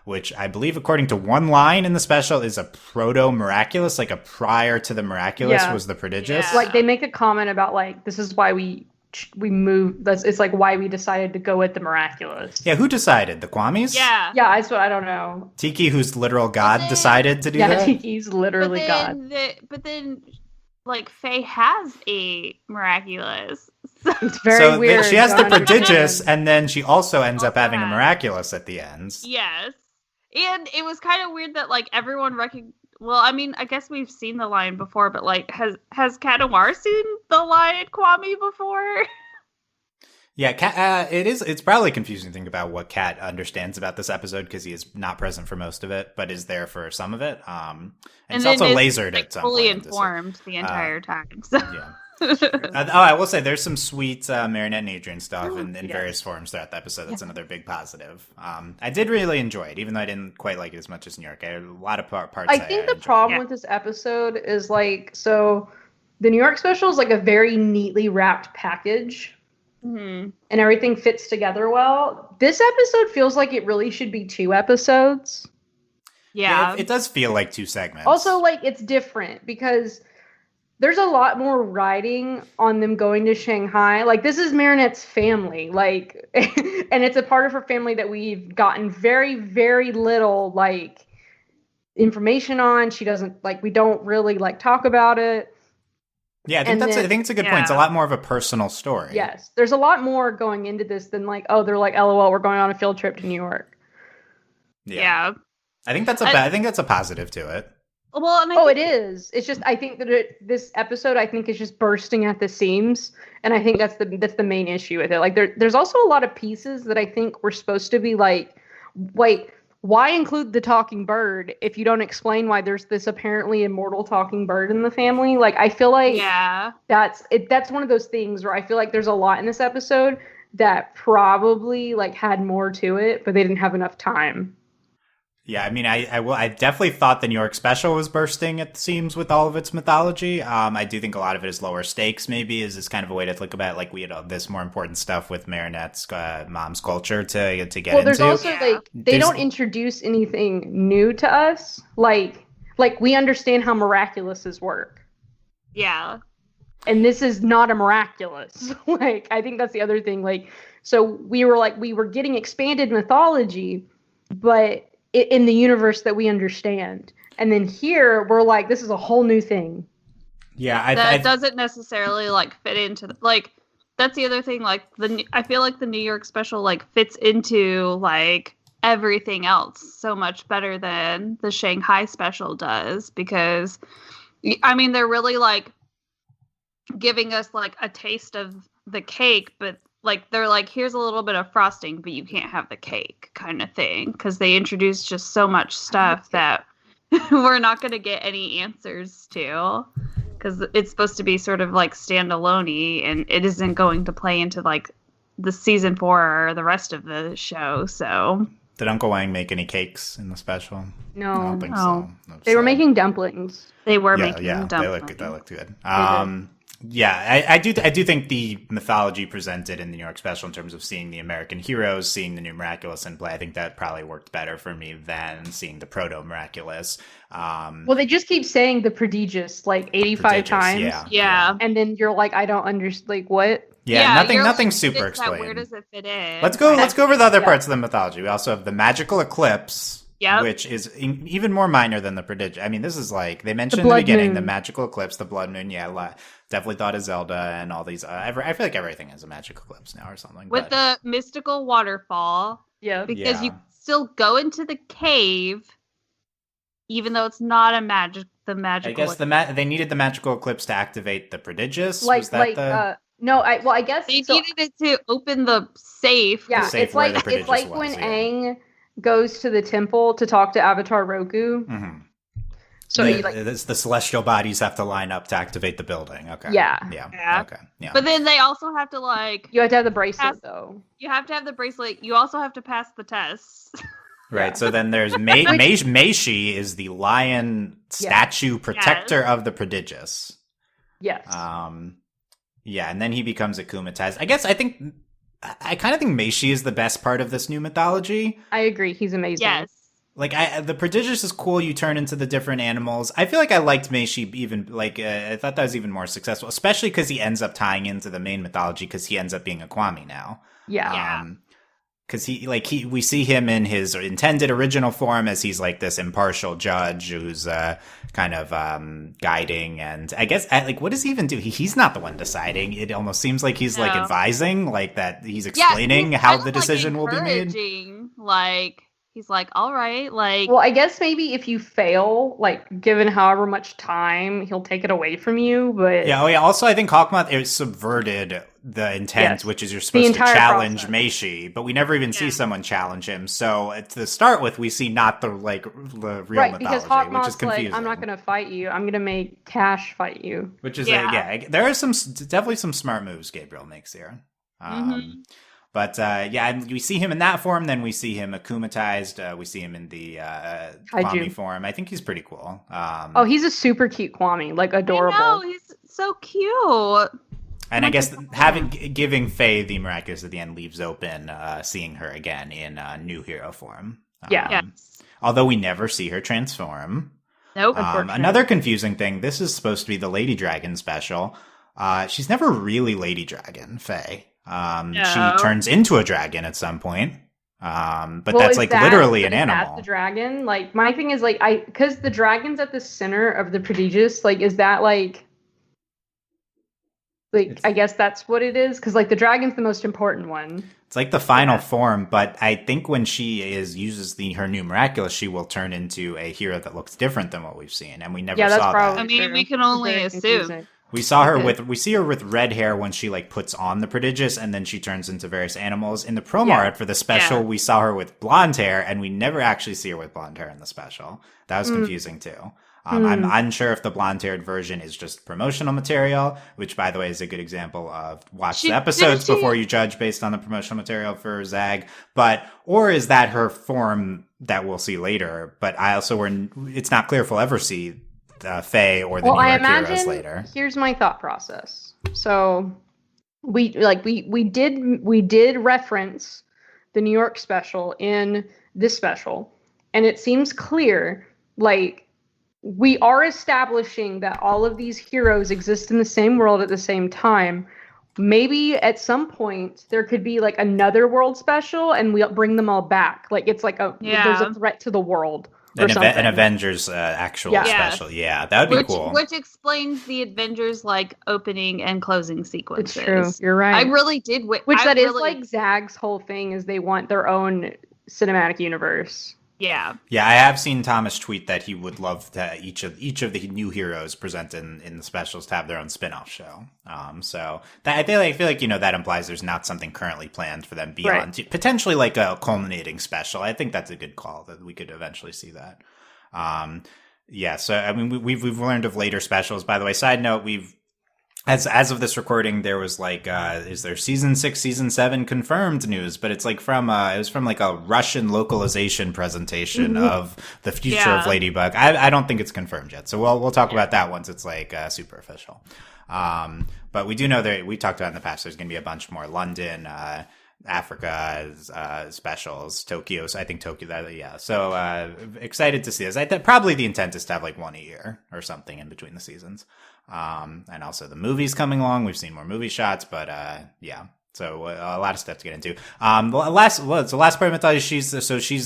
which I believe, according to one line in the special, is a proto-miraculous, like a prior to the miraculous was the prodigious. Yeah. Like they make a comment about like, this is why we moved. It's like why we decided to go with the miraculous. Yeah, who decided? The Kwamis? Yeah, that's what I don't know. Tiki, who's literal god, decided to do that. Yeah, Tiki's literally god. But then, like Faye has a miraculous. It's very weird. She has the prodigious, and then she also ends up having a miraculous at the end. Yes, and it was kind of weird that like everyone recognized. Well, I mean, I guess we've seen the line before, but like, has Kat Omar seen the line Kwame before? Yeah, it's probably confusing to think about what Kat understands about this episode because he is not present for most of it, but is there for some of it. And it's also lasered like, at some fully point. informed the entire time. So. Yeah. I will say there's some sweet Marinette and Adrian stuff in various forms throughout the episode. That's another big positive. I did really enjoy it, even though I didn't quite like it as much as New York. I had a lot of parts. I think the problem with this episode is like, so the New York special is like a very neatly wrapped package. Mm-hmm. And everything fits together well. This episode feels like it really should be 2 episodes. Yeah. It does feel like 2 segments. Also, like, it's different because there's a lot more writing on them going to Shanghai. Like, this is Marinette's family. Like, and it's a part of her family that we've gotten very, very little, like, information on. She doesn't, like, we don't really, like, talk about it. Yeah, I think it's a good point. It's a lot more of a personal story. Yes. There's a lot more going into this than, like, oh, they're like, LOL, we're going on a field trip to New York. Yeah. I think that's a positive to it. Well, and it is. It's just I think that this episode I think is just bursting at the seams, and I think that's the main issue with it. Like there's also a lot of pieces that I think were supposed to be like, wait, why include the talking bird if you don't explain why there's this apparently immortal talking bird in the family? Like, I feel like that's one of those things where I feel like there's a lot in this episode that probably like had more to it, but they didn't have enough time. Yeah, I mean, I definitely thought the New York special was bursting at the seams with all of its mythology. I do think a lot of it is lower stakes, maybe, is this kind of a way to think about it. Like, we had this more important stuff with Marinette's mom's culture to get into. Well, there's also, like, they don't introduce anything new to us. Like we understand how miraculouses work. Yeah. And this is not a miraculous. Like, I think that's the other thing. Like, so we were getting expanded mythology, but in the universe that we understand. And then here we're like, this is a whole new thing. Yeah, that doesn't necessarily like fit into like, that's the other thing. Like, I feel like the New York special like fits into like everything else so much better than the Shanghai special does, because I mean, they're really like giving us like a taste of the cake, but like, they're like, here's a little bit of frosting, but you can't have the cake kind of thing. Because they introduce just so much stuff that we're not going to get any answers to. Because it's supposed to be sort of like standalone-y, and it isn't going to play into like the season 4 or the rest of the show. So did Uncle Wang make any cakes in the special? No. I don't think so. They were making dumplings. They were making dumplings. They looked good. Yeah, I do think the mythology presented in the New York special, in terms of seeing the American heroes, seeing the new Miraculous in play, I think that probably worked better for me than seeing the proto-Miraculous. Well, they just keep saying the prodigious like 85 times. Yeah. And then you're like, I don't understand. Like, what? Yeah, nothing super explained. Where does it fit in? Let's go over the other parts of the mythology. We also have the magical eclipse. Yep. Which is even more minor than the prodigious. I mean, this is like, they mentioned in the beginning, the magical eclipse, the blood moon. Yeah, definitely thought of Zelda and all these. I feel like everything is a magical eclipse now or something. With the mystical waterfall. Yeah. Because you still go into the cave, even though it's not the magical. I guess they needed the magical eclipse to activate the prodigious. No, I guess they needed it to open the safe. Yeah, the safe it's like when Aang goes to the temple to talk to Avatar Roku. Mm-hmm. So the celestial bodies have to line up to activate the building. Okay. Yeah. Okay. Yeah. But then they also have to like. You have to have the bracelet though. You have to have the bracelet. You also have to pass the tests. Right. So then there's Meishi is the lion statue protector of the prodigious. Yes. Yeah, and then he becomes akumatized. I kind of think Meishi is the best part of this new mythology. I agree. He's amazing. Yes. Like, the prodigious is cool. You turn into the different animals. I feel like I liked Meishi even, like, I thought that was even more successful, especially because he ends up tying into the main mythology, because he ends up being a Kwami now. Yeah. Because we see him in his intended original form as he's like this impartial judge who's kind of guiding, and I guess what does he even do? He's not the one deciding. It almost seems like he's like advising, like that he's explaining how the decision will be made. Like, he's like, all right, like. Well, I guess maybe if you fail, like, given however much time, he'll take it away from you. But yeah. Oh, yeah. Also, I think Hawkmoth is subverted the intent, which is you're supposed to challenge Meishi, but we never even see someone challenge him. So to start with, we see not the real mythology, because Hawkmoth's which is confusing. Like, I'm not going to fight you. I'm going to make Cash fight you. Which is there are definitely some smart moves Gabriel makes here. But and we see him in that form. Then we see him akumatized. We see him in the Kwami form. I think he's pretty cool. He's a super cute Kwami, like adorable. I know, he's so cute. And I guess giving Faye the miraculous at the end leaves open seeing her again in new hero form. Although we never see her transform. Nope. Another confusing thing. This is supposed to be the Lady Dragon special. She's never really Lady Dragon, Faye. She turns into a dragon at some point. But that's like literally an animal. Is that the dragon? Like, my thing is like, because the dragon's at the center of the prodigious, like, is that like I guess that's what it is, because like the dragon's the most important one. It's like the final form, but I think when she uses her new miraculous, she will turn into a hero that looks different than what we've seen, and we never saw that. I mean, we can only assume. We see her with red hair when she like puts on the prodigious, and then she turns into various animals. In the promo art for the special, we saw her with blonde hair, and we never actually see her with blonde hair in the special. That was confusing too. I'm unsure if the blonde-haired version is just promotional material, which, by the way, is a good example of watch the episodes before you judge based on the promotional material for Zag. Or is that her form that we'll see later? But it's not clear if we'll ever see Faye or the New York Heroes later. Here's my thought process. So we did reference the New York special in this special, and it seems clear, like, we are establishing that all of these heroes exist in the same world at the same time. Maybe at some point there could be like another world special and we'll bring them all back. Like it's like there's a threat to the world. An Avengers actual special. Yeah, that would be cool. Which explains the Avengers like opening and closing sequences. It's true. You're right. I really did. Is like Zag's whole thing is they want their own cinematic universe. Yeah. Yeah, I have seen Thomas tweet that he would love to each of the new heroes presented in the specials to have their own spin-off show. So that I feel like that implies there's not something currently planned for them beyond potentially like a culminating special. I think that's a good call that we could eventually see that. So I mean we've learned of later specials. By the way, side note, as of this recording, there was like, is there season 6, season 7 confirmed news? But it's like it was from like a Russian localization presentation of the future of Ladybug. I don't think it's confirmed yet. So we'll talk about that once it's like super official. But we do know that we talked about in the past, there's going to be a bunch more London, Africa specials, Tokyo. So I think Tokyo, So excited to see this. Probably the intent is to have like one a year or something in between the seasons. And also the movies coming along. We've seen more movie shots, but so a lot of stuff to get into. The last part of it is she's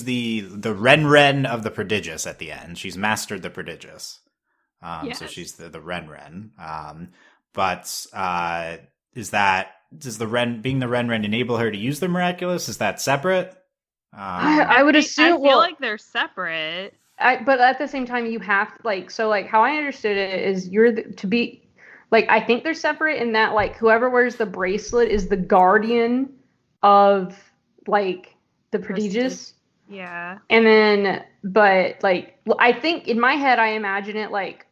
the Ren of the prodigious at the end. She's mastered the prodigious. So she's the Ren. Does the Ren being the Ren enable her to use the miraculous? Is that separate? I would assume. I feel like they're separate. But at the same time, you have how I understood it is I think they're separate in that like whoever wears the bracelet is the guardian of like the prodigious. Yeah. And then, but like, I think in my head, I imagine it like,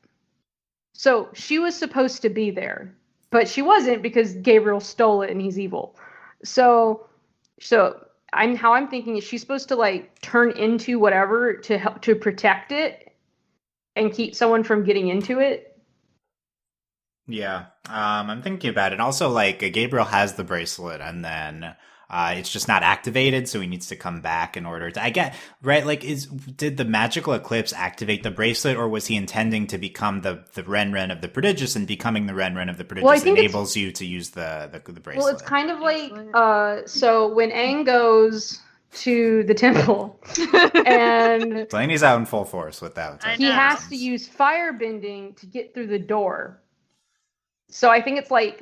so she was supposed to be there, but she wasn't because Gabriel stole it and he's evil. So I'm thinking is she's supposed to like turn into whatever to help to protect it and keep someone from getting into it. Yeah. I'm thinking about it. Also, like Gabriel has the bracelet and then it's just not activated, so he needs to come back in order to. I get right. Like, did the magical eclipse activate the bracelet, or was he intending to become the Ren of the prodigious, and becoming the Ren of the prodigious enables you to use the bracelet? Well, it's kind of like so when Aang goes to the temple and Delaney's out in full force with that. He has to use firebending to get through the door. So I think it's like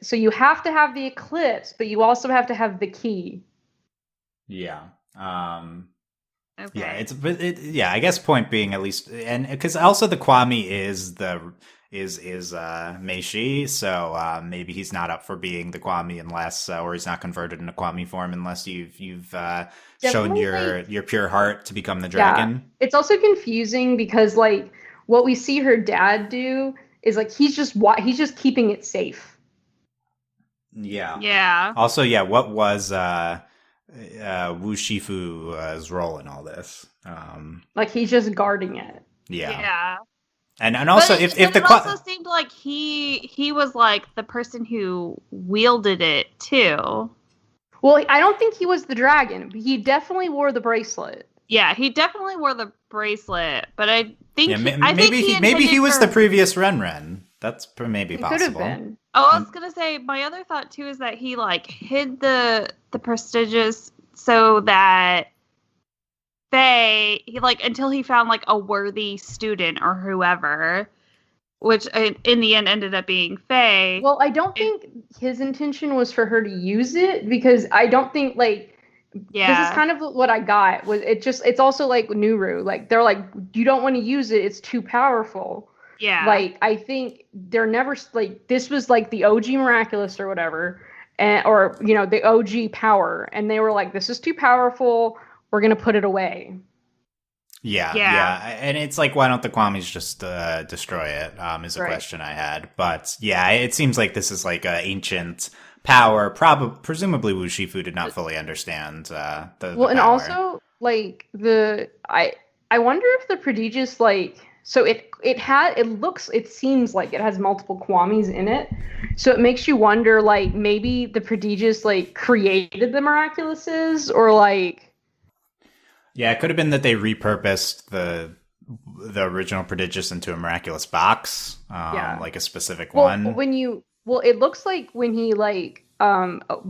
so you have to have the eclipse, but you also have to have the key. Yeah. Okay. Yeah, I guess point being at least, and because also the Kwame is Meishi, so maybe he's not up for being the Kwame unless, or he's not converted into Kwame form unless you've shown your pure heart to become the dragon. Yeah. It's also confusing because like what we see her dad do is like he's just keeping it safe. Yeah. Yeah. Also, what was Wu Shifu's role in all this? Like he's just guarding it. Yeah. Yeah. And also, if the also seemed like he was like the person who wielded it too. Well, I don't think he was the dragon. He definitely wore the bracelet. Yeah, he definitely wore the bracelet, but I think maybe he was the previous Ren. That's maybe possible. Could have been. Oh, I was gonna say my other thought too is that he like hid the prestigious so that until he found like a worthy student or whoever, which in the end ended up being Faye. Well, I don't think his intention was for her to use it because I don't think like. Yeah. This is kind of what I got. It's also like Nuru. Like they're like, you don't want to use it. It's too powerful. Yeah. Like, I think they're never, like, this was like the OG Miraculous or whatever, and or the OG power, and they were like, this is too powerful. We're gonna put it away. Yeah. And it's like, why don't the Kwamis just destroy it? Is a Right. question I had. But yeah, it seems like this is like an ancient power. Presumably, Wu Shifu did not fully understand the And power. also, like, I wonder if the prodigious, like, so it seems like it has multiple Kwamis in it, so it makes you wonder, like, maybe the prodigious, like, created the Miraculouses, or like. Yeah, it could have been that they repurposed the original prodigious into a miraculous box, like a specific one. It looks like when he, like,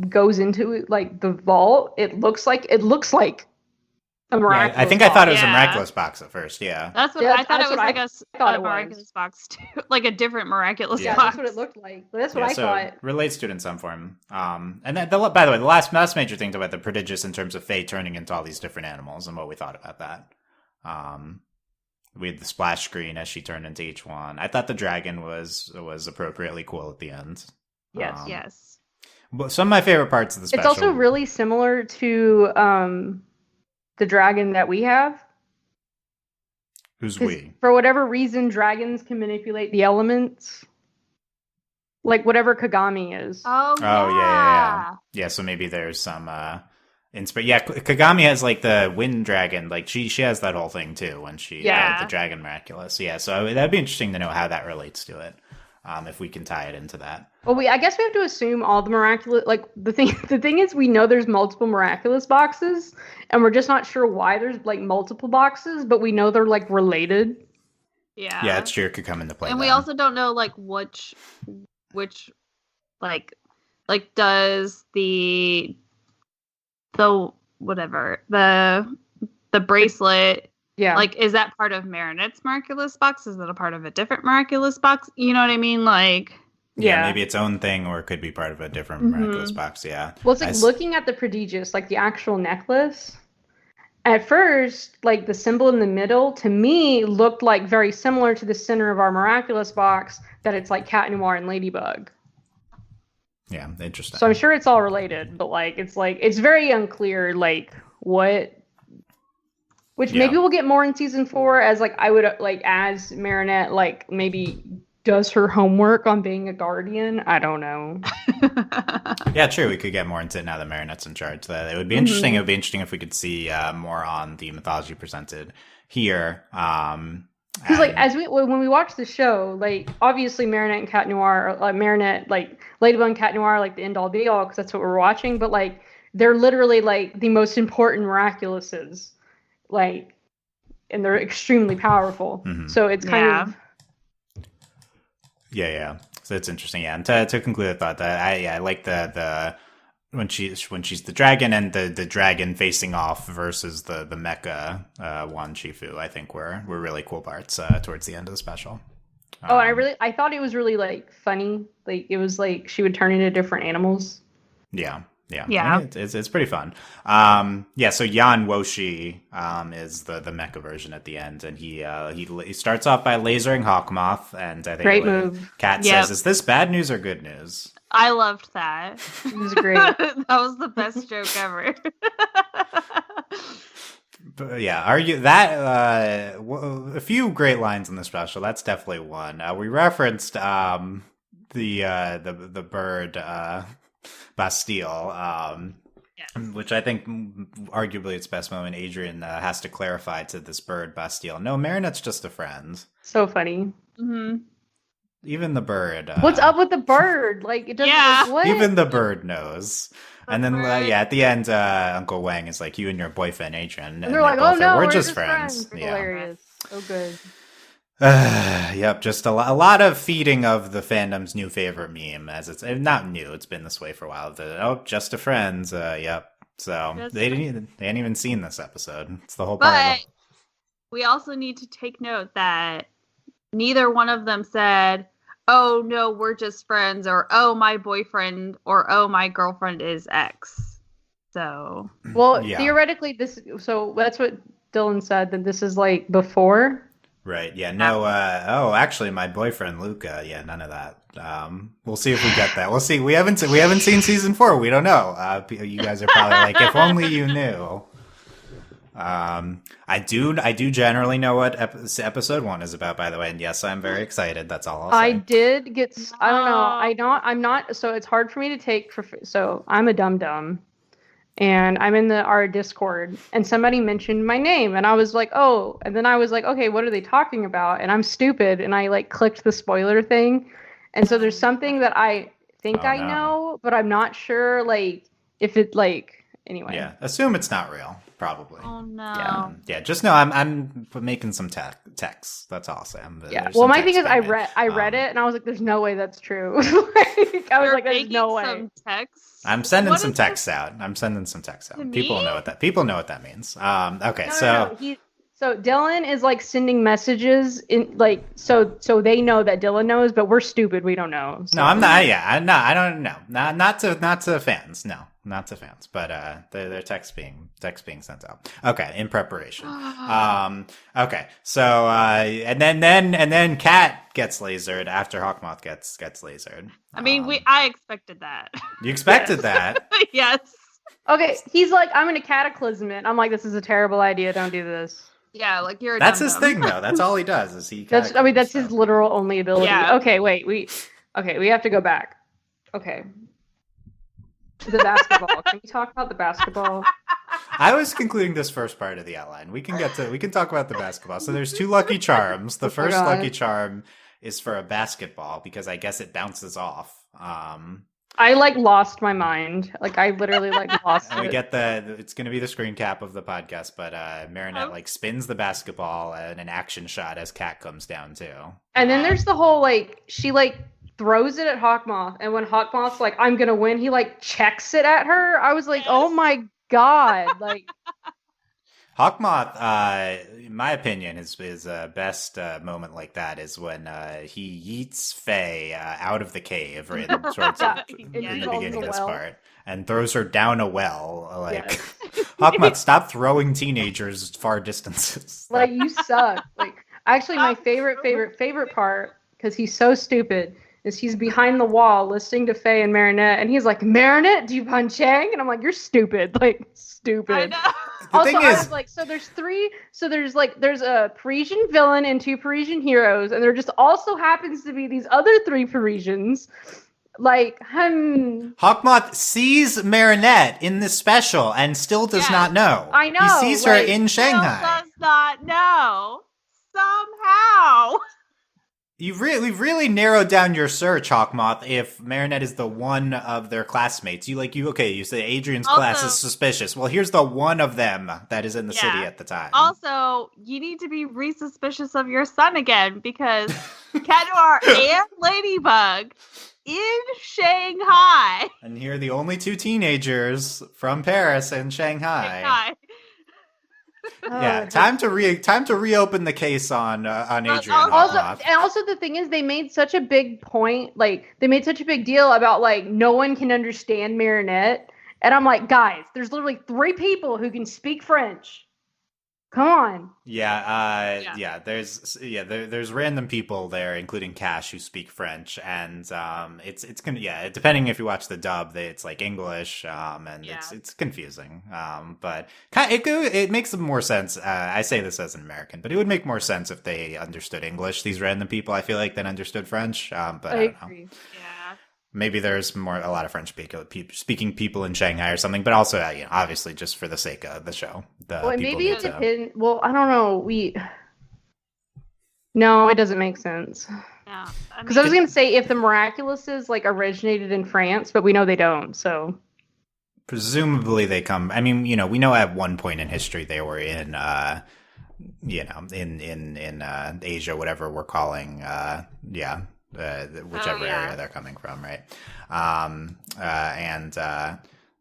goes into, like, the vault, it looks like a miraculous I think I thought it was a Yeah. miraculous box at first. Yeah, That's what Yeah, I thought. that's It was what like I thought a it was. miraculous box too, like a different miraculous Yeah. box. That's what it looked like. But that's what I so thought. relates to it in some form. And then, by the way, the last major thing about the prodigious in terms of Faye turning into all these different animals and what we thought about that. We had the splash screen as she turned into each one. I thought the dragon was appropriately cool at the end. Yes. Yes. But some of my favorite parts of the special. It's also really similar to the dragon that we have. Who's 'Cause we? for whatever reason, dragons can manipulate the elements. Like whatever Kagami is. Oh yeah. Yeah, so maybe there's some yeah, Kagami has like the wind dragon, like she has that whole thing too when she the dragon miraculous. Yeah, so that'd be interesting to know how that relates to it. If we can tie it into that. Well, I guess we have to assume all the miraculous, like the thing is we know there's multiple miraculous boxes, and we're just not sure why there's like multiple boxes, but we know they're like related. Yeah, it's true. It could come into play. And we also don't know like which like does the whatever the bracelet. Yeah. Like, is that part of Marinette's miraculous box? Is that a part of a different miraculous box? You know what I mean? Like, yeah, maybe its own thing, or it could be part of a different miraculous box. Yeah. Well, it's like looking at the prodigious, like the actual necklace. At first, like the symbol in the middle, to me, looked like very similar to the center of our miraculous box. That it's like Cat Noir and Ladybug. Yeah, interesting. So I'm sure it's all related, but it's very unclear, like what. Which maybe we'll get more in season 4, as like I would like as Marinette like maybe does her homework on being a guardian. I don't know. Yeah, true. We could get more into it now that Marinette's in charge. That it would be interesting. It would be interesting if we could see more on the mythology presented here. Because like when we watch the show, like obviously Marinette and Cat Noir, Marinette like Ladybug and Cat Noir are like the end all be all because that's what we're watching. But like they're literally like the most important miraculouses. Like, and they're extremely powerful. So it's kind of. Yeah. So it's interesting. Yeah. And to conclude the thought that I like the when she's the dragon and the dragon facing off versus the mecha one Shifu, I think were really cool parts towards the end of the special. I thought it was really like funny. Like it was like she would turn into different animals. Yeah. Yeah. It's pretty fun. So Yan Woshi is the mecha version at the end, and he starts off by lasering Hawkmoth, and I think great move. Kat says, "Is this bad news or good news?" I loved that. It was great. That was the best joke ever. But yeah, argue that a few great lines in the special. That's definitely one. We referenced the bird. Bastille, which I think arguably its best moment. Adrian has to clarify to this bird Bastille. No, Marinette's just a friend. So funny. Mm-hmm. Even the bird. What's up with the bird? Like it doesn't. Yeah. Like, what? Even the bird knows. And then at the end, Uncle Wang is like, "You and your boyfriend Adrian." And they're like, "Oh no, we're just friends." Yeah. Hilarious. So good. Yep, just a lot of feeding of the fandom's new favorite meme, as it's not new. It's been this way for a while. Just a friends. Yep. So they hadn't even seen this episode. It's the whole part. But we also need to take note that neither one of them said, "Oh no, we're just friends," or "Oh, my boyfriend," or "Oh, my girlfriend is X." So theoretically, this. So that's what Dylan said, that this is like before. Right. Yeah. No. Actually, my boyfriend Luca. Yeah. None of that. We'll see if we get that. We'll see. We haven't seen season 4. We don't know. You guys are probably like, if only you knew. I do generally know what episode 1 is about, by the way, and yes, I'm very excited. That's all I'll say. I did get. I don't know. I'm not. So it's hard for me to take. So I'm a dum-dum. And I'm in our Discord, and somebody mentioned my name, and I was like, oh, and then I was like, okay, what are they talking about? And I'm stupid, and I like clicked the spoiler thing, and so there's something that I think I know, but I'm not sure, like, if it, like, anyway. Yeah, assume it's not real, probably. Oh no. Yeah, just know I'm making some texts. That's all I'll say. Well, my thing is, I read it, and I was like, there's no way that's true. Like, I was like, there's no way. Some texts? I'm sending some texts out. People know what that means. Okay, so Dylan is like sending messages in, like, so they know that Dylan knows, but we're stupid. We don't know. So. No, I'm not. Yeah, I don't know. Not to fans. No, not to fans. But their texts being sent out. Okay, in preparation. Okay, so and then Kat gets lasered after Hawkmoth gets lasered. I mean, I expected that. You expected that? Yes. Okay, he's like, I'm in a cataclysm. I'm like, this is a terrible idea. Don't do this. Yeah, like you're. That's his thing, though. That's all he does. Is he? That's his literal only ability. Yeah. Okay, wait. We have to go back. Okay. The basketball. Can we talk about the basketball? I was concluding this first part of the outline. We can talk about the basketball. So there's 2 lucky charms. The first lucky charm is for a basketball because I guess it bounces off. I like lost my mind. Like I literally like lost and it. We get it's going to be the screen cap of the podcast, but Marinette like spins the basketball and an action shot as Kat comes down too. And then there's the whole like she like throws it at Hawkmoth, and when Hawkmoth's like I'm gonna win, he like checks it at her. I was like, oh my god, like. Hawkmoth, in my opinion, his best moment like that is when he yeets Faye out of the cave in sorts of, in the beginning of this part and throws her down a well. Like, Hawkmoth, stop throwing teenagers far distances. Like, you suck. Like, actually, my favorite part, because he's so stupid, is he's behind the wall listening to Faye and Marinette, and he's like, Marinette, do you punch Chang? And I'm like, you're stupid. Like, stupid. I know. Also, I was like, so there's a Parisian villain and 2 Parisian heroes, and there just also happens to be these other 3 Parisians. Like, Hawkmoth sees Marinette in this special and still does not know. I know. He sees her in Shanghai. Still does not know. Somehow. We've really narrowed down your search, Hawkmoth, if Marinette is the one of their classmates. You say Adrian's class is suspicious. Well, here's the one of them that is in the city at the time. Also, you need to be re-suspicious of your son again, because Cat Noir and Ladybug in Shanghai. And here are the only 2 teenagers from Paris and Shanghai. Yeah, time to reopen the case on Adrian. Also, the thing is, they made such a big point, like they made such a big deal about like no one can understand Marinette, and I'm like, guys, there's literally 3 people who can speak French. Come on. There's random people there, including Cash, who speak French, and it's gonna depending if you watch the dub, it's like English, and it's confusing, but it makes more sense. I say this as an American, but it would make more sense if they understood English. These random people, I feel like, than understood French, but I don't know. Yeah. Maybe there's a lot of French speaking people in Shanghai or something, but also, obviously, just for the sake of the show. Maybe it depends. Well, I don't know. No, it doesn't make sense. Yeah, because I was going to say if the Miraculouses like originated in France, but we know they don't. So presumably they come. I mean, we know at one point in history they were in, in Asia, whatever we're calling, whichever area they're coming from, right?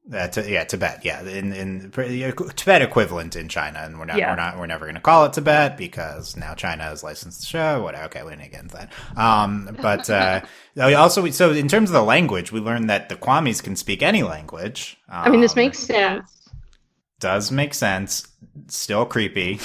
Tibet, in Tibet equivalent in China, and we're never going to call it Tibet because now China has licensed the show. Whatever. Okay, we didn't get into that. Also, so in terms of the language, we learned that the Kwamis can speak any language. I mean, this makes sense. Does make sense. Still creepy.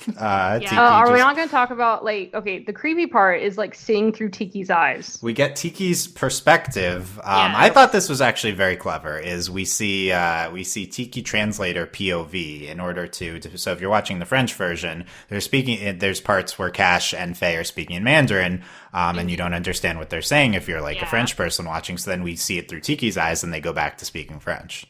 Yeah. Tiki Are we not going to talk about the creepy part is like seeing through Tiki's eyes. We get Tiki's perspective. Yes. I thought this was actually very clever. Is we see Tiki translator POV in order to so if you're watching the French version, there's parts where Cash and Faye are speaking in Mandarin, and you don't understand what they're saying if you're like a French person watching. So then we see it through Tiki's eyes, and they go back to speaking French.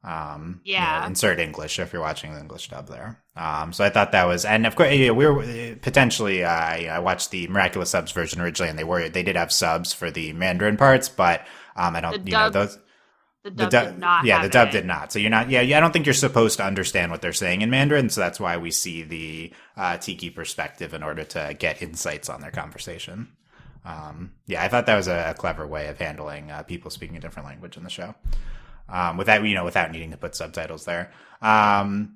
Insert English if you're watching the English dub there. So I thought that was, and of course, we were potentially. I watched the Miraculous Subs version originally, and they did have subs for the Mandarin parts, but I don't, those. The dub did not. Yeah, the dub did not. So you're not. Yeah, I don't think you're supposed to understand what they're saying in Mandarin. So that's why we see the Tiki perspective in order to get insights on their conversation. I thought that was a clever way of handling people speaking a different language in the show. Without needing to put subtitles there. More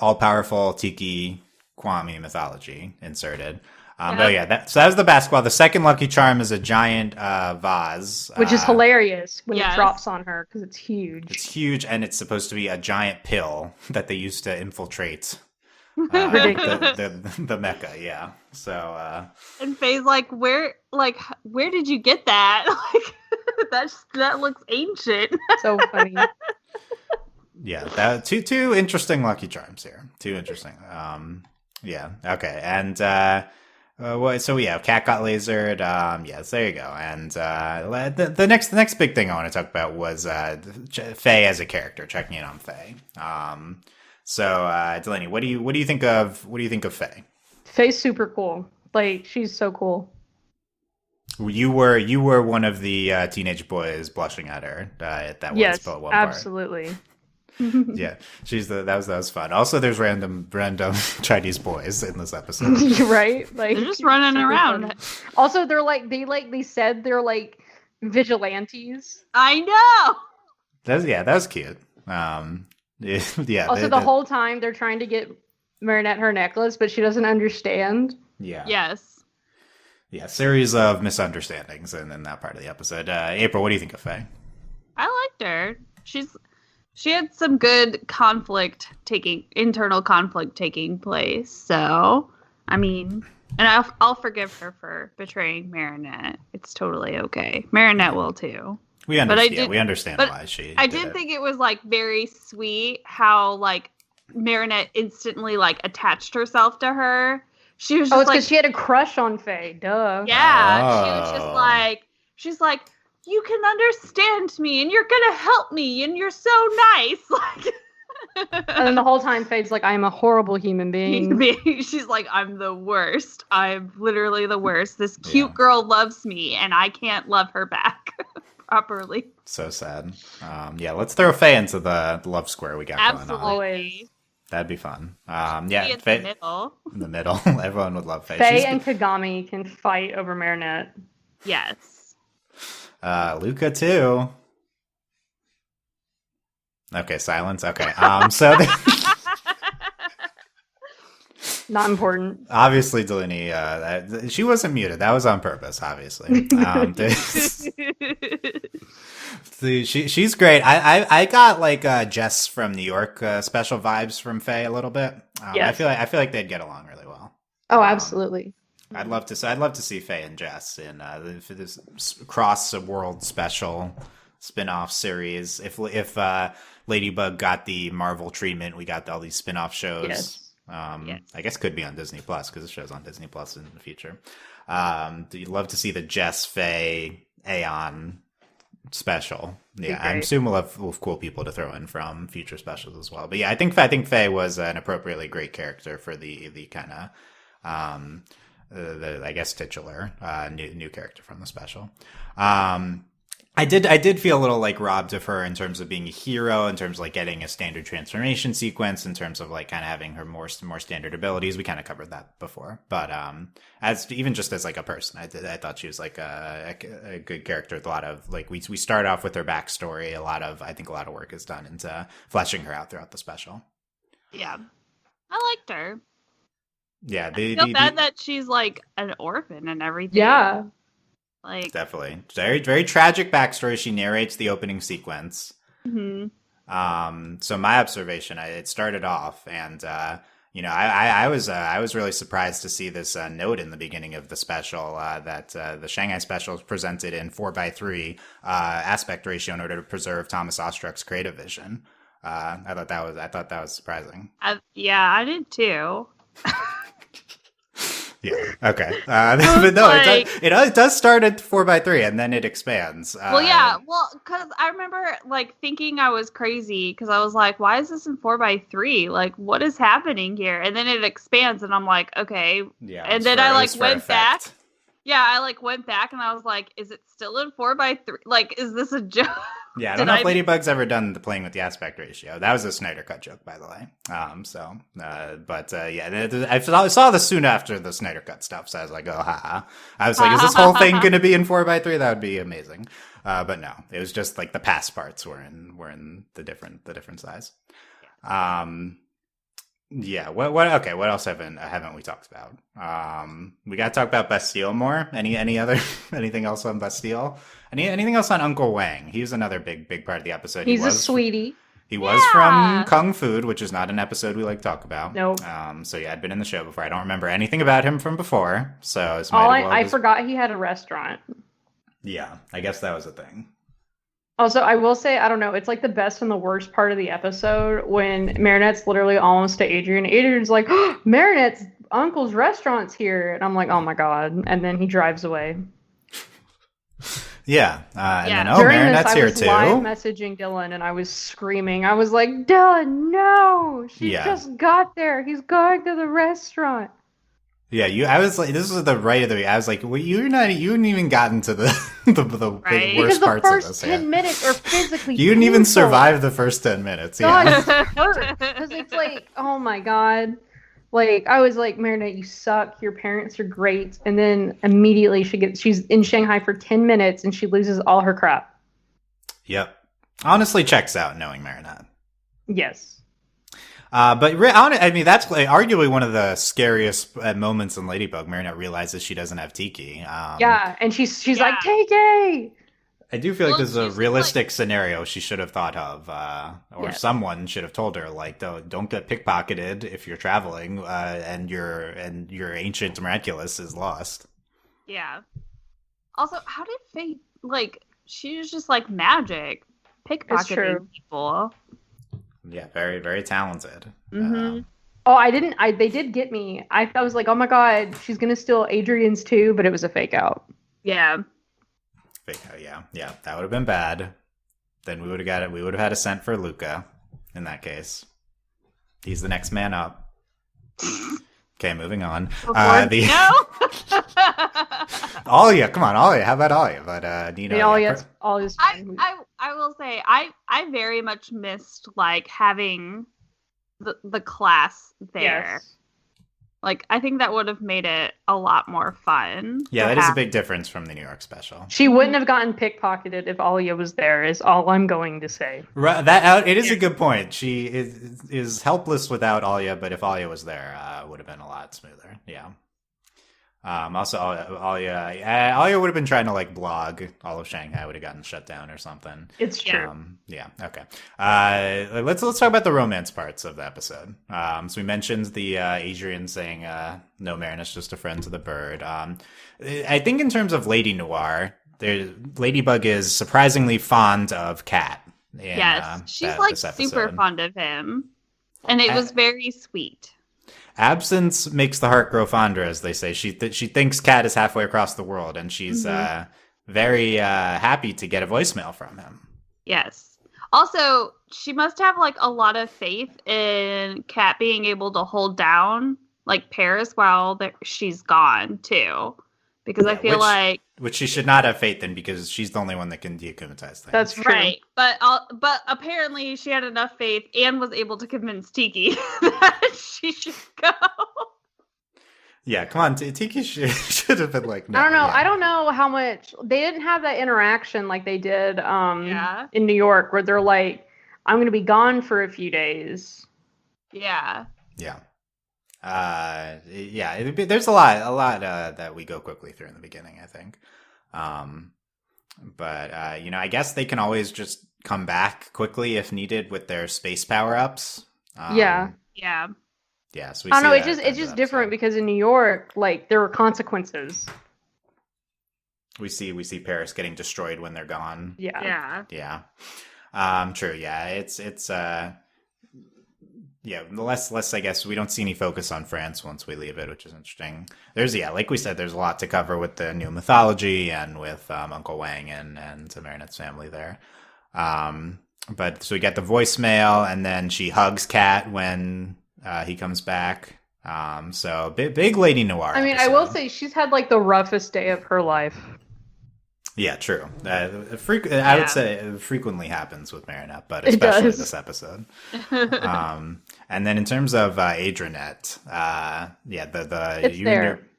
all-powerful Tiki Kwame mythology inserted. That was the basketball. The second lucky charm is a giant vase. Which is hilarious when it drops on her because it's huge. It's huge, and it's supposed to be a giant pill that they used to infiltrate the Mecca, yeah. So and Faye's like, where did you get that? That looks ancient. So funny. Yeah, two interesting lucky charms here. Two interesting. Okay, and so we have Cat got lasered. Yes, there you go. And the next big thing I want to talk about was Faye as a character. Checking in on Faye. So Delaney, what do you think of Faye? Faye's super cool. Like, she's so cool. You were one of the teenage boys blushing at her at that one spot. One absolutely. Yeah, that was fun. Also, there's random Chinese boys in this episode. Right? Like, they're just running around. Funny. Also, they said they're like vigilantes. I know. That was cute. Also, the whole time they're trying to get Marinette her necklace, but she doesn't understand. Yeah. Yes. Yeah, series of misunderstandings in that part of the episode. April, what do you think of Faye? I liked her. She had some good internal conflict taking place. So, I mean, and I'll forgive her for betraying Marinette. It's totally okay. Marinette will too. We understand why she. I did think it was like very sweet how like Marinette instantly like attached herself to her. She was just it's because she had a crush on Faye. Duh. Yeah, she was just like, she's like, you can understand me, and you're gonna help me, and you're so nice. Like, and then the whole time Faye's like, I'm a horrible human being. She's like, I'm the worst. I'm literally the worst. This cute girl loves me, and I can't love her back properly. So sad. Let's throw Faye into the love square we got going on. Absolutely. That'd be fun. In Faye, the middle. In the middle. Everyone would love Faye. Faye and Kagami can fight over Marinette. Yes. Luca too. Okay, silence. Okay. So not important. Obviously, Delaney, she wasn't muted. That was on purpose, obviously. She's great. I got like Jess from New York special vibes from Faye a little bit. Yes. I feel like they'd get along really well. Oh, absolutely. I'd love to see Faye and Jess in for this cross world special spin-off series. If Ladybug got the Marvel treatment, we got all these spin-off shows. Yes. I guess could be on Disney Plus because the show's on Disney Plus in the future. You'd love to see the Jess, Faye, Aeon special. Yeah, I assume we'll have cool people to throw in from future specials as well. But yeah, I think Faye was an appropriately great character for the kind of I guess titular new character from the special. I did feel a little like robbed of her in terms of being a hero, in terms of like getting a standard transformation sequence, in terms of like kind of having her more standard abilities. We kind of covered that before, but as even just as like a person, I thought she was like a good character with a lot of like we start off with her backstory. I think a lot of work is done into fleshing her out throughout the special. Yeah, I liked her. Yeah, I feel bad that she's like an orphan and everything. Yeah. Like, definitely very, very tragic backstory. She narrates the opening sequence. Mm-hmm. So my observation, it started off, and I was really surprised to see this note in the beginning of the special that the Shanghai special is presented in 4:3 aspect ratio in order to preserve Thomas Ostruck's creative vision. I thought that was surprising. I did too. Yeah. Okay. But no, it does start at 4:3 and then it expands. Because I remember like thinking I was crazy because I was like, why is this in 4:3? Like, what is happening here? And then it expands, and I'm like, okay. Yeah. And then I like went back. Yeah, I like went back and I was like, is it still in 4:3? Like, is this a joke? Yeah, I don't know if Ladybug's ever done the playing with the aspect ratio. That was a Snyder Cut joke, by the way. I saw this soon after the Snyder Cut stuff, so I was like, oh, haha. I was like, is this whole thing going to be in 4:3? That would be amazing. But no, it was just like the past parts were in the different size. Yeah. What else haven't we talked about? We got to talk about Bastille more. Anything else on Bastille? Anything else on Uncle Wang? He was another big part of the episode. He's a sweetie. He was from Kung Fu, which is not an episode we like to talk about. Nope. So yeah, I'd been in the show before. I don't remember anything about him from before. So I forgot he had a restaurant. Yeah, I guess that was a thing. Also, I will say, I don't know, it's like the best and the worst part of the episode when Marinette's literally almost to Adrian. Adrian's like, oh, Marinette's uncle's restaurant's here. And I'm like, oh my God. And then he drives away. Yeah. And then, during Marinette's here too. I was live messaging Dylan and I was screaming. I was like, Dylan, no! She just got there. He's going to the restaurant. Yeah, I was like, this was the right of the week. I was like, well, you hadn't even gotten to the worst parts of this. Because the first 10 minutes are physically You didn't even survive the first 10 minutes. Yeah. Because it's like, oh my God. Like, I was like, Marinette, you suck. Your parents are great. And then immediately she's in Shanghai for 10 minutes and she loses all her crap. Yep. Honestly checks out knowing Marinette. Yes. But I mean, that's arguably one of the scariest moments in Ladybug. Marinette realizes she doesn't have Tiki. And she's like, Tiki! I do feel like this is a realistic scenario she should have thought of, or someone should have told her, like, don't get pickpocketed if you're traveling, and your ancient miraculous is lost. Yeah. Also, how did Faith, like, she was just like magic, pickpocketing people. Yeah, very, very talented. Mm-hmm. They did get me. I was like, oh my God, she's going to steal Adrian's too, but it was a fake out. Yeah. Fake out, yeah. That would have been bad. Then we would have got it. We would have had a cent for Luca in that case. He's the next man up. Okay, moving on. Alia, come on, Alia. How about Alia? But Alia's fine. I will say I very much missed like having the class there. Yes. Like, I think that would have made it a lot more fun. Yeah, that is a big difference from the New York special. She wouldn't have gotten pickpocketed if Alia was there, is all I'm going to say. Right, it is a good point. She is helpless without Alia, but if Alia was there, it would have been a lot smoother. Yeah. Also, Alia would have been trying to like blog. All of Shanghai would have gotten shut down or something. It's true. Yeah. Okay. Let's talk about the romance parts of the episode. So we mentioned the Adrian saying, "No, Marinette's just a friend to the bird." I think in terms of Lady Noir, Ladybug is surprisingly fond of Cat. Yes, she's like super fond of him, and it was very sweet. Absence makes the heart grow fonder, as they say. She thinks Cat is halfway across the world, and she's very happy to get a voicemail from him. Yes. Also, she must have like a lot of faith in Cat being able to hold down like Paris while she's gone too, because I feel which she should not have faith in because she's the only one that can deakumatize things. That's true. Right, but apparently she had enough faith and was able to convince Tiki that she should go. Yeah, come on, Tiki should have been like, no. I don't know. Yeah. I don't know how much they didn't have that interaction like they did in New York, where they're like, "I'm going to be gone for a few days." Yeah. Yeah. There's a lot that we go quickly through in the beginning, I think. But I guess they can always just come back quickly if needed with their space power-ups. Yeah. So I don't know. It's just different because in New York, like there were consequences. We see Paris getting destroyed when they're gone. Yeah. True. Yeah. It's less, I guess, we don't see any focus on France once we leave it, which is interesting. Like we said, there's a lot to cover with the new mythology and with Uncle Wang and Marinette's family there. But so we get the voicemail, and then she hugs Kat when he comes back. So big Lady Noir. I mean, episode. I will say she's had like the roughest day of her life. Yeah, true. I would say it frequently happens with Marinette, but especially this episode. And then in terms of Adrianette,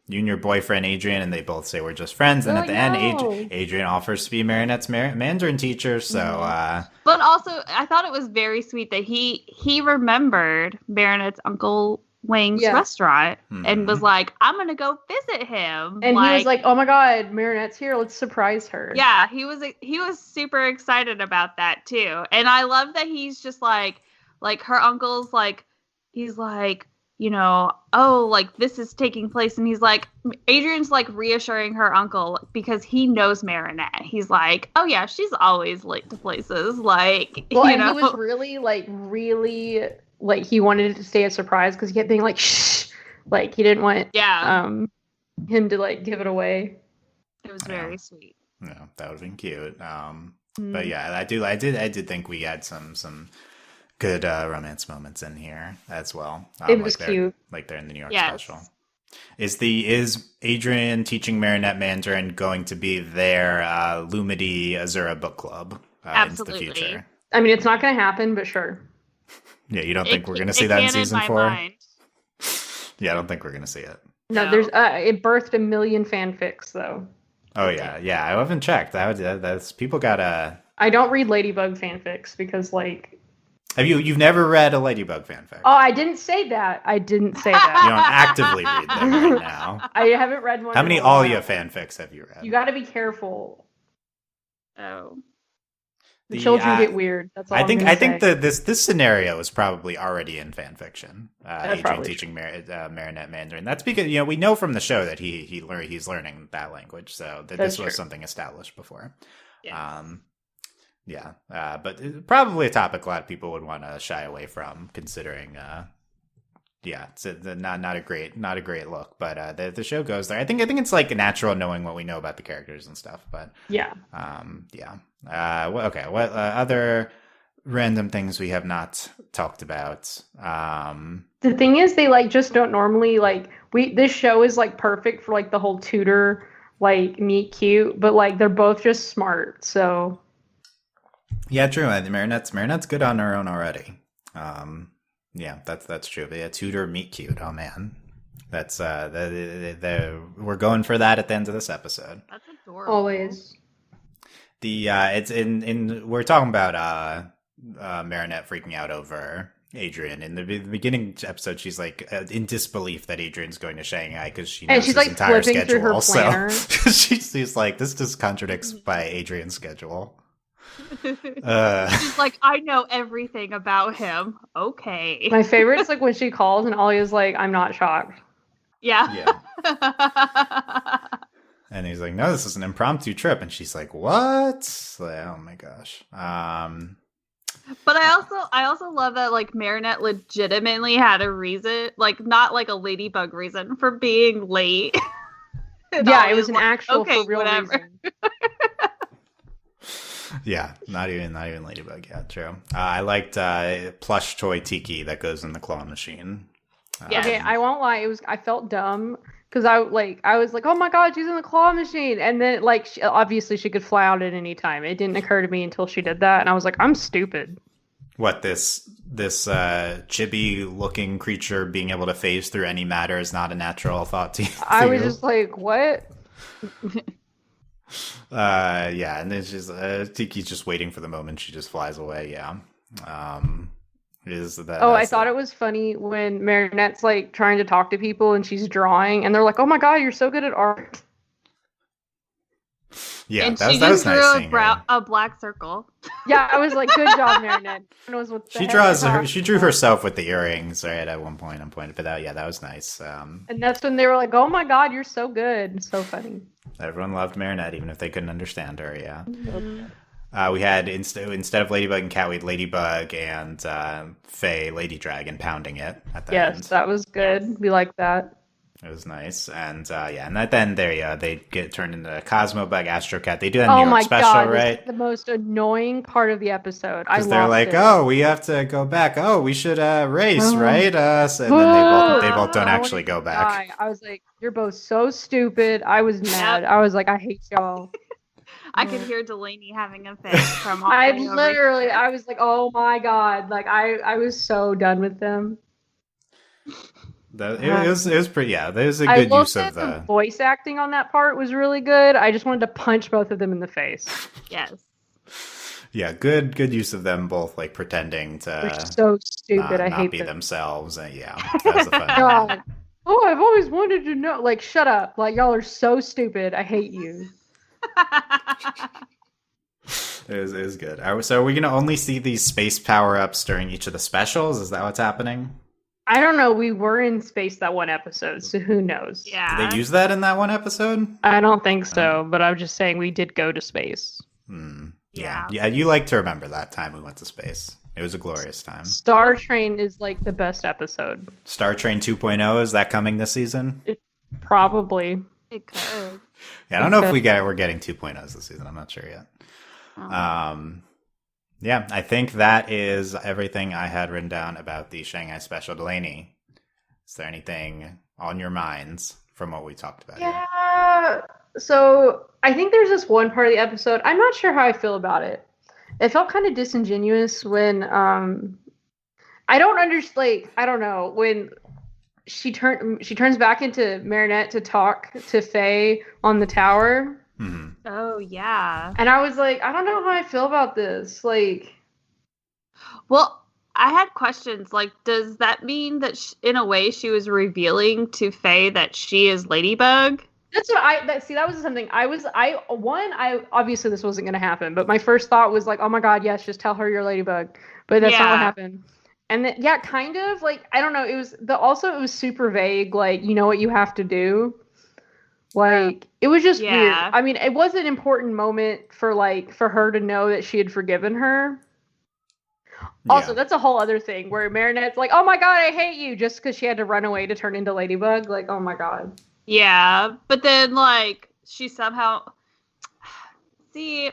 you and your boyfriend Adrian, and they both say we're just friends. And at the end, Adrian offers to be Marinette's Mandarin teacher. So, but also, I thought it was very sweet that he remembered Marinette's Uncle Wang's restaurant and was like, I'm gonna go visit him, and he was like, oh my god, Marinette's here, let's surprise her. Yeah, he was super excited about that too. And I love that he's just like her uncle's like, he's like, you know, oh, like this is taking place, and he's like, Adrian's like reassuring her uncle because he knows Marinette. He's like, oh yeah, she's always late to places, like, well, you know. He was really like he wanted it to stay a surprise because he kept being like, shh, like he didn't want him to like give it away. It was very sweet. Yeah, that would have been cute. But yeah, I did think we had some good romance moments in here as well. It was cute, like they're in the New York special. Is Adrian teaching Marinette Mandarin going to be their Lumity Azura book club into the future? I mean, it's not going to happen, but sure. Yeah, you don't think we're going to see that in season 4? Yeah, I don't think we're going to see it. No, there's it birthed a million fanfics though. Oh yeah, I haven't checked. That's people gotta. I don't read Ladybug fanfics because like. You've never read a Ladybug fanfic? Oh, I didn't say that. You don't actively read them right now. I haven't read one. How many Alia fanfics have you read? You got to be careful. Oh. The children get weird. That's all. I think that this scenario is probably already in fanfiction. Adrian teaching Marinette Mandarin. That's because we know from the show that he's learning that language, so this was something established before. Yes. But probably a topic a lot of people would want to shy away from, considering. It's not a great look, but the show goes there. I think it's like natural knowing what we know about the characters and stuff. But what other random things we have not talked about? The thing is, they like just don't normally like this show is like perfect for like the whole tutor like meet cute, but like they're both just smart. So yeah, true. Marinette's good on her own already. Yeah, that's true. But yeah, tutor meet cute. Oh man, that's we're going for that at the end of this episode. That's adorable. Always. It's in we're talking about Marinette freaking out over Adrian. In the beginning episode, she's like in disbelief that Adrian's going to Shanghai because she knows his like entire schedule. Also, she's like, this just contradicts by Adrian's schedule. She's like, I know everything about him. Okay. My favorite is like when she calls and Alia's like, I'm not shocked. Yeah. And he's like, no, this is an impromptu trip. And she's like, what? Like, oh my gosh. But I also love that like Marinette legitimately had a reason, like not like a ladybug reason for being late. Yeah, it was an actual for real reason. Yeah, not even Ladybug. Yeah, true. I liked plush toy Tiki that goes in the claw machine. Okay, I won't lie. I felt dumb because I was like, oh my god, she's in the claw machine, and then like obviously she could fly out at any time. It didn't occur to me until she did that, and I was like, I'm stupid. What this chibi looking creature being able to phase through any matter is not a natural thought to you? I was just like, what? And then she's Tiki's just waiting for the moment she just flies away. Yeah. I thought it was funny when Marinette's like trying to talk to people and she's drawing and they're like, oh my god, you're so good at art. Yeah, and that she was just nice seeing drew her. a black circle. Yeah, I was like, good job, Marinette. Knows what the heck She drew herself with the earrings right at one point. But that was nice. And that's when they were like, oh my god, you're so good. So funny. Everyone loved Marinette, even if they couldn't understand her. Yeah. Mm-hmm. We had instead of Ladybug and Cat, we had Ladybug and Faye, Lady Dragon, pounding it at the end. Yes, that was good. We like that. It was nice, and and then they get turned into Cosmo Bug, Astro Cat. They do that in New York special, God, right? this is the most annoying part of the episode. Because they're like, "Oh, we have to go back. Oh, we should race, right?" So, and then they both don't actually go back. I was like, "You're both so stupid." I was mad. I was like, "I hate y'all." I could hear Delaney having a fit from. I was like, "Oh my god!" Like I was so done with them. It was pretty. Yeah, there's a good use of the voice acting on that part was really good. I just wanted to punch both of them in the face. Yes. Yeah, good use of them both, like pretending to. They're so stupid. I hate be them. themselves. Yeah, that was the fun. God. Oh, I've always wanted to know. Like, shut up! Like, y'all are so stupid. I hate you. It was good. So are we gonna only see these space power-ups during each of the specials? Is that what's happening? I don't know. We were in space that one episode, so who knows? Yeah. Did they use that in that one episode? I don't think so, but I'm just saying we did go to space. Yeah. You like to remember that time we went to space. It was a glorious time. Star Train is like the best episode. Star Train 2.0, is that coming this season? Probably. It could. Yeah, I don't know if we're getting 2.0s this season. I'm not sure yet. Yeah, I think that is everything I had written down about the Shanghai special. Delaney, is there anything on your minds from what we talked about here? Yeah. So I think there's this one part of the episode. I'm not sure how I feel about it. It felt kind of disingenuous when I don't understand. Like, I don't know, when she turns back into Marinette to talk to Faye on the tower. Mm-hmm. Oh yeah. And I was like, I don't know how I feel about this. Like, well, I had questions. Like, does that mean that in a way she was revealing to Faye that she is Ladybug? That's what that was something I obviously this wasn't going to happen, but my first thought was like, oh my god, yes, just tell her you're Ladybug. But that's not what happened. And then, yeah, kind of like, I don't know. It was super vague. Like, you know what you have to do. Like, it was just weird. I mean, it was an important moment for her to know that she had forgiven her. Also, that's a whole other thing where Marinette's like, oh my god, I hate you, just because she had to run away to turn into Ladybug. Like, oh my god. Yeah, but then, like, she somehow... See,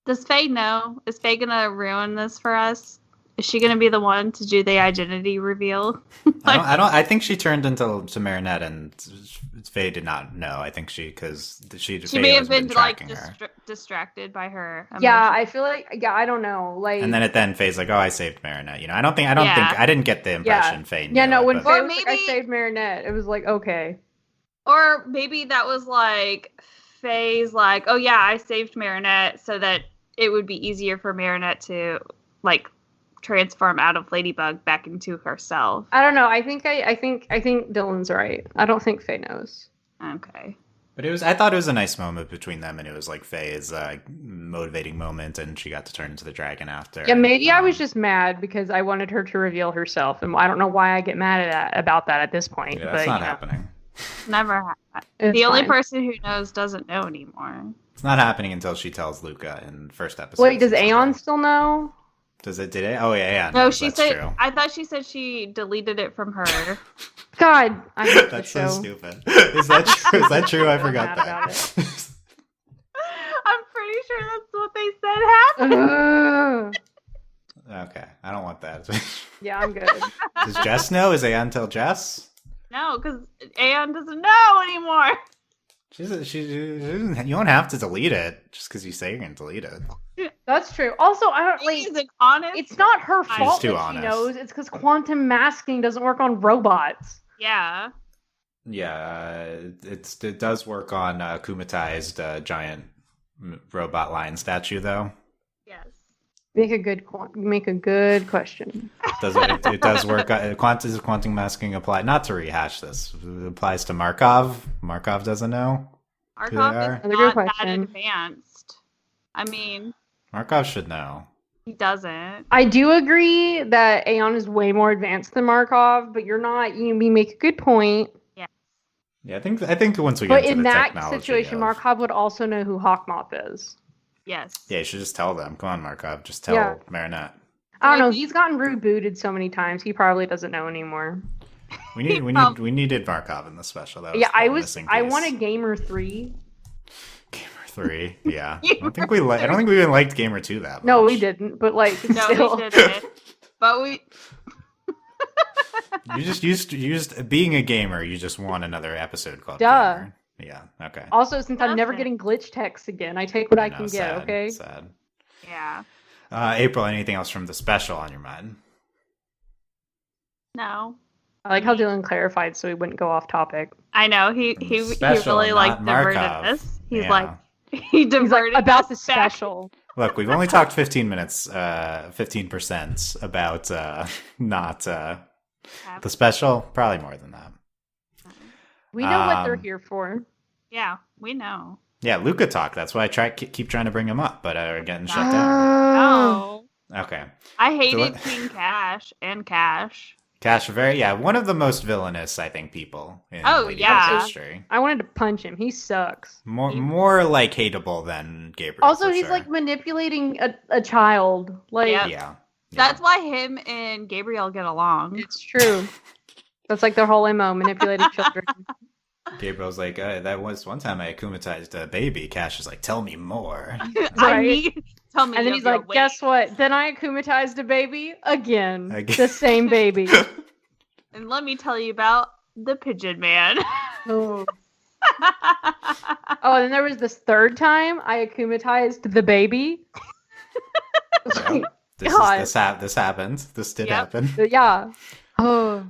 does Faye know? Is Faye gonna ruin this for us? Is she gonna be the one to do the identity reveal? I think she turned into Marinette, and Faye did not know. I think she may have been like distracted by her emotions. Yeah, I feel like I don't know. Like, and then Faye's like, "Oh, I saved Marinette." You know, I didn't get the impression Faye knew. Yeah, no, when Faye was maybe, like, I saved Marinette, it was like, okay. Or maybe that was like Faye's like, "Oh yeah, I saved Marinette so that it would be easier for Marinette to like transform out of Ladybug back into herself." I don't know. I think Dylan's right. I don't think Faye knows. Okay. But I thought it was a nice moment between them, and it was like Faye's motivating moment, and she got to turn into the dragon after. Yeah, maybe I was just mad because I wanted her to reveal herself, and I don't know why I get mad about that at this point. Yeah, that's not happening. Never happened. The only person who knows doesn't know anymore. It's not happening until she tells Luca in the first episode. Wait, does Aeon still know? Did it? Oh yeah. No, she said. True. I thought she said she deleted it from her. God, I hate that's so stupid. Is that true? Is that true? I forgot that. I'm pretty sure that's what they said happened. Okay, I don't want that. Yeah, I'm good. Does Jess know? Is Aeon tell Jess? No, because Aeon doesn't know anymore. You don't have to delete it just because you say you're going to delete it. That's true. Also, I don't like. Is it honest? It's not her fault that honest. She knows. It's because quantum masking doesn't work on robots. Yeah. Yeah, it does work on Kumatai's giant robot lion statue, though. Yes. Make a good question. It does work. Does quantum masking apply? Not to rehash this. It applies to Markov. Markov doesn't know. Markov is not that advanced. I mean, Markov should know. He doesn't. I do agree that Aeon is way more advanced than Markov, but you're not. You make a good point. Yeah. Yeah, I think once we get into the technology. But in that situation, Markov would also know who Hawkmoth is. Yes. Yeah, you should just tell them. Come on, Markov. Just tell Marinette. I don't know. He's gotten rebooted so many times. He probably doesn't know anymore. We needed Markov in the special. That was I wanted Gamer 3. Gamer 3, yeah. I don't think we even liked Gamer 2 that much. No, we didn't. But like, no, we didn't. But we. You just being a gamer. You just want another episode called Gamer. Yeah. Okay. Also, since I'm never getting glitch texts again, I take what I can get. Okay. Sad. Yeah. April, anything else from the special on your mind? No. I like how Dylan clarified so he wouldn't go off topic. I know he really like diverted us. He's like he diverted about the special. Look, we've only talked 15 minutes, 15% about not the special. Probably more than that. We know what they're here for. Yeah, we know. Yeah, Luca talk. That's why I keep trying to bring him up, but we're getting shut down. No. Okay. I hated King Cash and Cash. Cash, one of the most villainous, I think, people in Ladybug history. I wanted to punch him. He sucks. More like hateable than Gabriel. Also, he's like manipulating a child. Like, yeah. That's why him and Gabriel get along. It's true. That's like their whole MO, manipulating children. Gabriel's like, that was one time I akumatized a baby. Cash is like, tell me more. Right? Tell me. And then he's like, guess what? Then I akumatized a baby again. The same baby. And let me tell you about the Pigeon Man. Oh, and then there was this third time I akumatized the baby. This happened. This did happen. Yeah. Oh.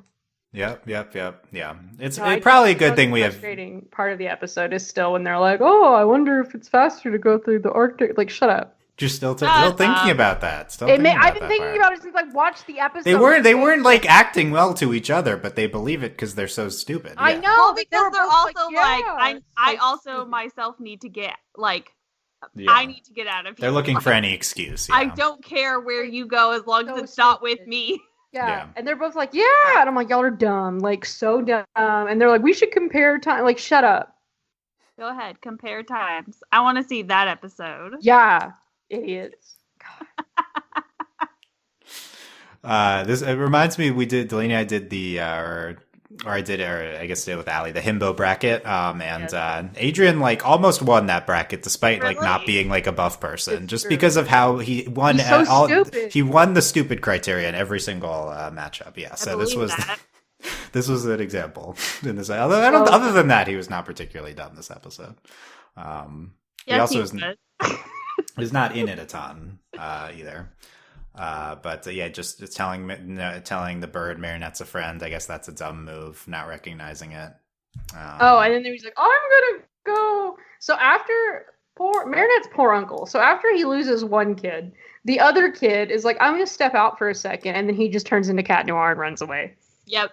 Yep. Yeah. It's probably a good thing we have. The frustrating part of the episode is still when they're like, "Oh, I wonder if it's faster to go through the Arctic." Like, shut up. Just still thinking about that. I've been thinking about it since I watched the episode. They weren't like acting well to each other, but they believe it because they're so stupid. I know, well, because they're also I also myself need to get like. Yeah. I need to get out of here. They're looking for any excuse. I don't care where you go as long as it's not with me. Yeah. And they're both like, yeah. And I'm like, y'all are dumb. Like, so dumb. And they're like, we should compare time. Like, shut up. Go ahead. Compare times. I want to see that episode. Yeah. Idiots. It reminds me, Delaney and I did the, I guess did with Allie, the himbo bracket. And Adrian like almost won that bracket despite like not being like a buff person, just because of how he won he won the stupid criteria in every single matchup. Yeah. So this was an example in this. Although other than that, he was not particularly dumb this epised. He also is not in it a ton either. But just telling the bird Marinette's a friend. I guess that's a dumb move, not recognizing it. And then he's like, "Oh, I'm gonna go." So after Marinette's poor uncle. So after he loses one kid, the other kid is like, "I'm gonna step out for a second," and then he just turns into Cat Noir and runs away. Yep.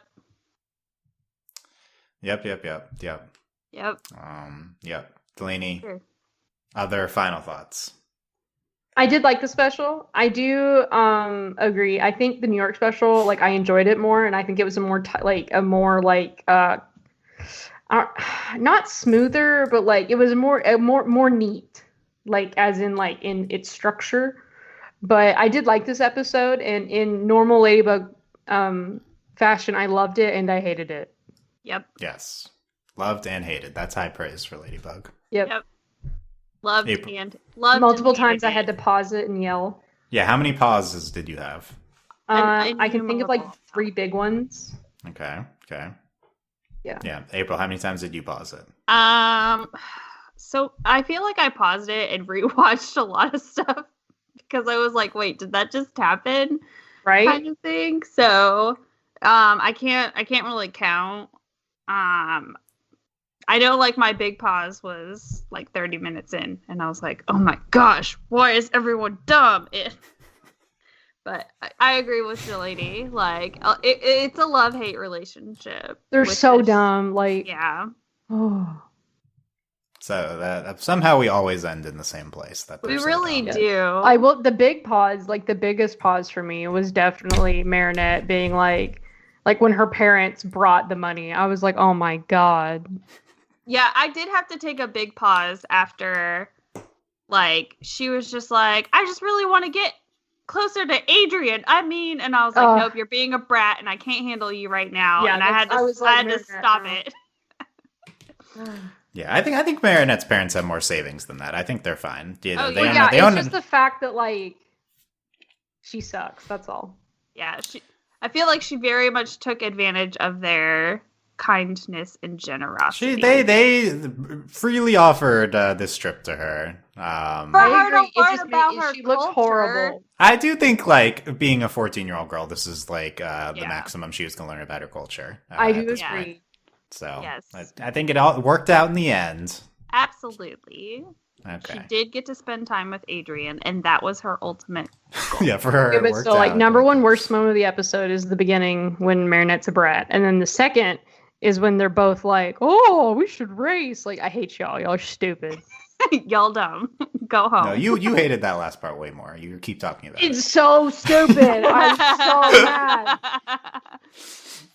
Delaney. Sure. Other final thoughts. I did like the special. I do agree. I think the New York special, like I enjoyed it more, and I think it was not smoother, but like it was more neat, like as in like in its structure. But I did like this episode, and in normal Ladybug fashion, I loved it and I hated it. Yep. Yes, loved and hated. That's high praise for Ladybug. Yep. Loved multiple times. I had to pause it and yell. Yeah, how many pauses did you have? I can think of like 3 big ones. Okay. Yeah. April, how many times did you pause it? So I feel like I paused it and rewatched a lot of stuff because I was like, wait, did that just happen? Right. Kind of thing. So I can't really count. I know, like, my big pause was, like, 30 minutes in, and I was like, oh my gosh, why is everyone dumb? But I agree with Delaney. Like, it's a love-hate relationship. They're so dumb. Like, yeah. Oh. So that somehow we always end in the same place. That we really so do. The big pause, like the biggest pause for me was definitely Marinette being like when her parents brought the money. I was like, oh my god. Yeah, I did have to take a big pause after, like, she was just like, I just really want to get closer to Adrian. And I was like, nope, you're being a brat, and I can't handle you right now. Yeah, and I had to stop it. Yeah, I think Marinette's parents have more savings than that. I think they're fine. It's just the fact that, like, she sucks. That's all. Yeah, I feel like she very much took advantage of their kindness and generosity. They freely offered this trip to her. For her to learn about her she looks horrible. I do think, like, being a 14-year-old girl, this is, like, the maximum she was going to learn about her culture. I do agree. So yes. I think it all worked out in the end. Absolutely. Okay. She did get to spend time with Adrian, and that was her ultimate goal. Yeah, for her. But still, like, number one worst moment of the episode is the beginning when Marinette's a brat, and then the second is when they're both like, "Oh, we should race." Like, I hate y'all. Y'all are stupid. Y'all dumb. Go home. No, you hated that last part way more. You keep talking about it. It's so stupid. I'm so mad.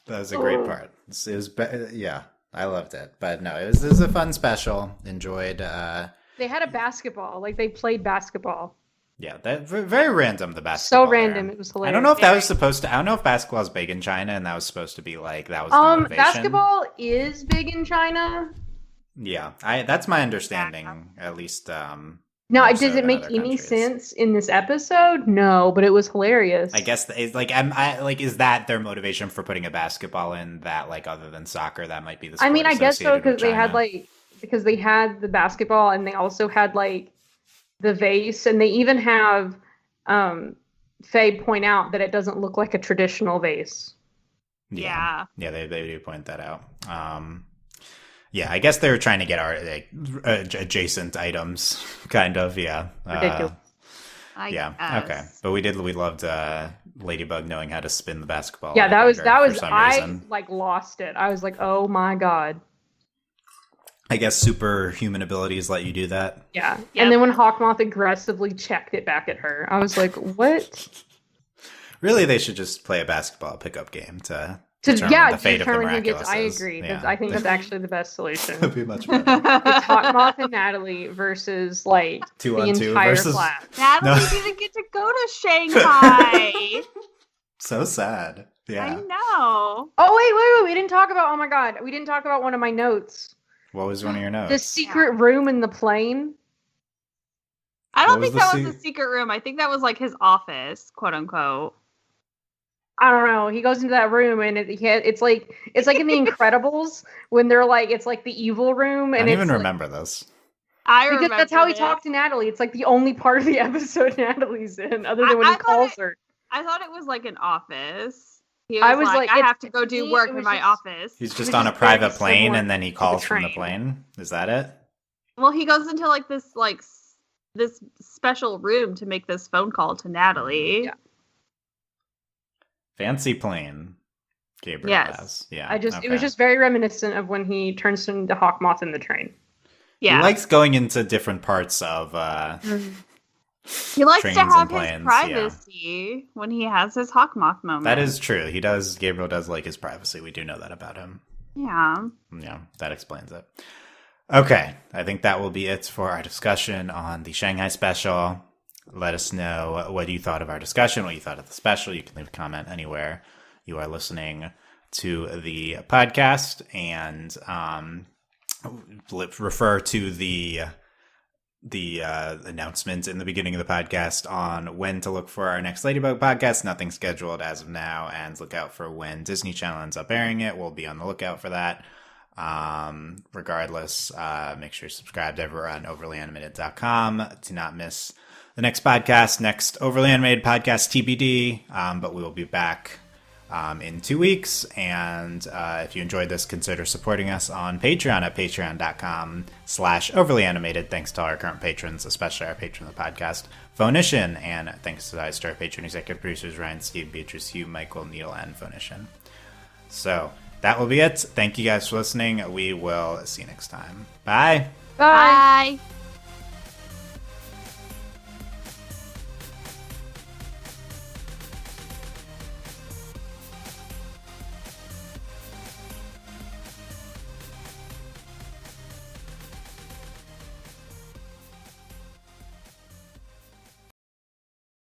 That was a great part. It was yeah, I loved it. But no, it was a fun special. Enjoyed. They had a basketball. Like, they played basketball. Yeah, that very random. The basketball. So random. It was hilarious. I don't know if that was supposed to. I don't know if basketball is big in China, and that was supposed to be like that was the motivation. Basketball is big in China. Yeah, that's my understanding. At least. Now, does it make any sense in this episode? No, but it was hilarious. I guess it's like, is that their motivation for putting a basketball in that, like, other than soccer, that might be the sport. I mean, I guess so, because they had the basketball, and they also had, like, the vase, and they even have Faye point out that it doesn't look like a traditional vase. Yeah, they do point that out. Yeah, I guess they were trying to get our adjacent items, kind of. Yeah, ridiculous. Okay, but we loved Ladybug knowing how to spin the basketball. Yeah, that was I like lost it. I was like, oh my god. I guess superhuman abilities let you do that. Yeah, and then when Hawkmoth aggressively checked it back at her, I was like, what? Really, they should just play a basketball pickup game to determine who gets. I agree. Yeah. I think that's actually the best solution. That'd be much better. It's Hawkmoth and Natalie versus, like, the entire class. Natalie didn't get to go to Shanghai. So sad. Yeah. I know. Oh wait! We didn't talk about. Oh my god, we didn't talk about one of my notes. What was one of your notes? The secret room in the plane. I don't think that was a secret room. I think that was, like, his office, quote unquote. I don't know. He goes into that room, and it's like in The Incredibles when they're like, it's like the evil room. And I don't even remember this. Because that's how he talked to Natalie. It's like the only part of the episode Natalie's in, other than when he calls her. I thought it was like an office. I was like, I have to go do work in my office. He's just on a private plane, and then he calls from the plane. Is that it? Well, he goes into this special room to make this phone call to Natalie. Yeah. Fancy plane, Gabriel has. Yeah. It was just very reminiscent of when he turns into Hawkmoth in the train. Yeah. He likes going into different parts of he likes to have his privacy when he has his Hawkmoth moment. That is true. Gabriel does like his privacy. We do know that about him. Yeah. Yeah, that explains it. Okay. I think that will be it for our discussion on the Shanghai special. Let us know what you thought of our discussion, what you thought of the special. You can leave a comment anywhere you are listening to the podcast, and refer to the announcement in the beginning of the podcast on when to look for our next Ladybug podcast. Nothing scheduled as of now, and look out for when Disney Channel ends up airing it. We'll be on the lookout for that. Regardless, make sure you're subscribed everywhere on overlyanimated.com to not miss the next podcast, next Overly Animated podcast TBD, but we will be back in 2 weeks. And if you enjoyed this, consider supporting us on Patreon at patreon.com/overlyanimated. Thanks to our current patrons, especially our patron of the podcast, Phonician. And thanks to our patron executive producers, Ryan, Steve, Beatrice, Hugh, Michael, Neil, and Phonician. So that will be it. Thank you guys for listening. We will see you next time. Bye. Bye. Bye.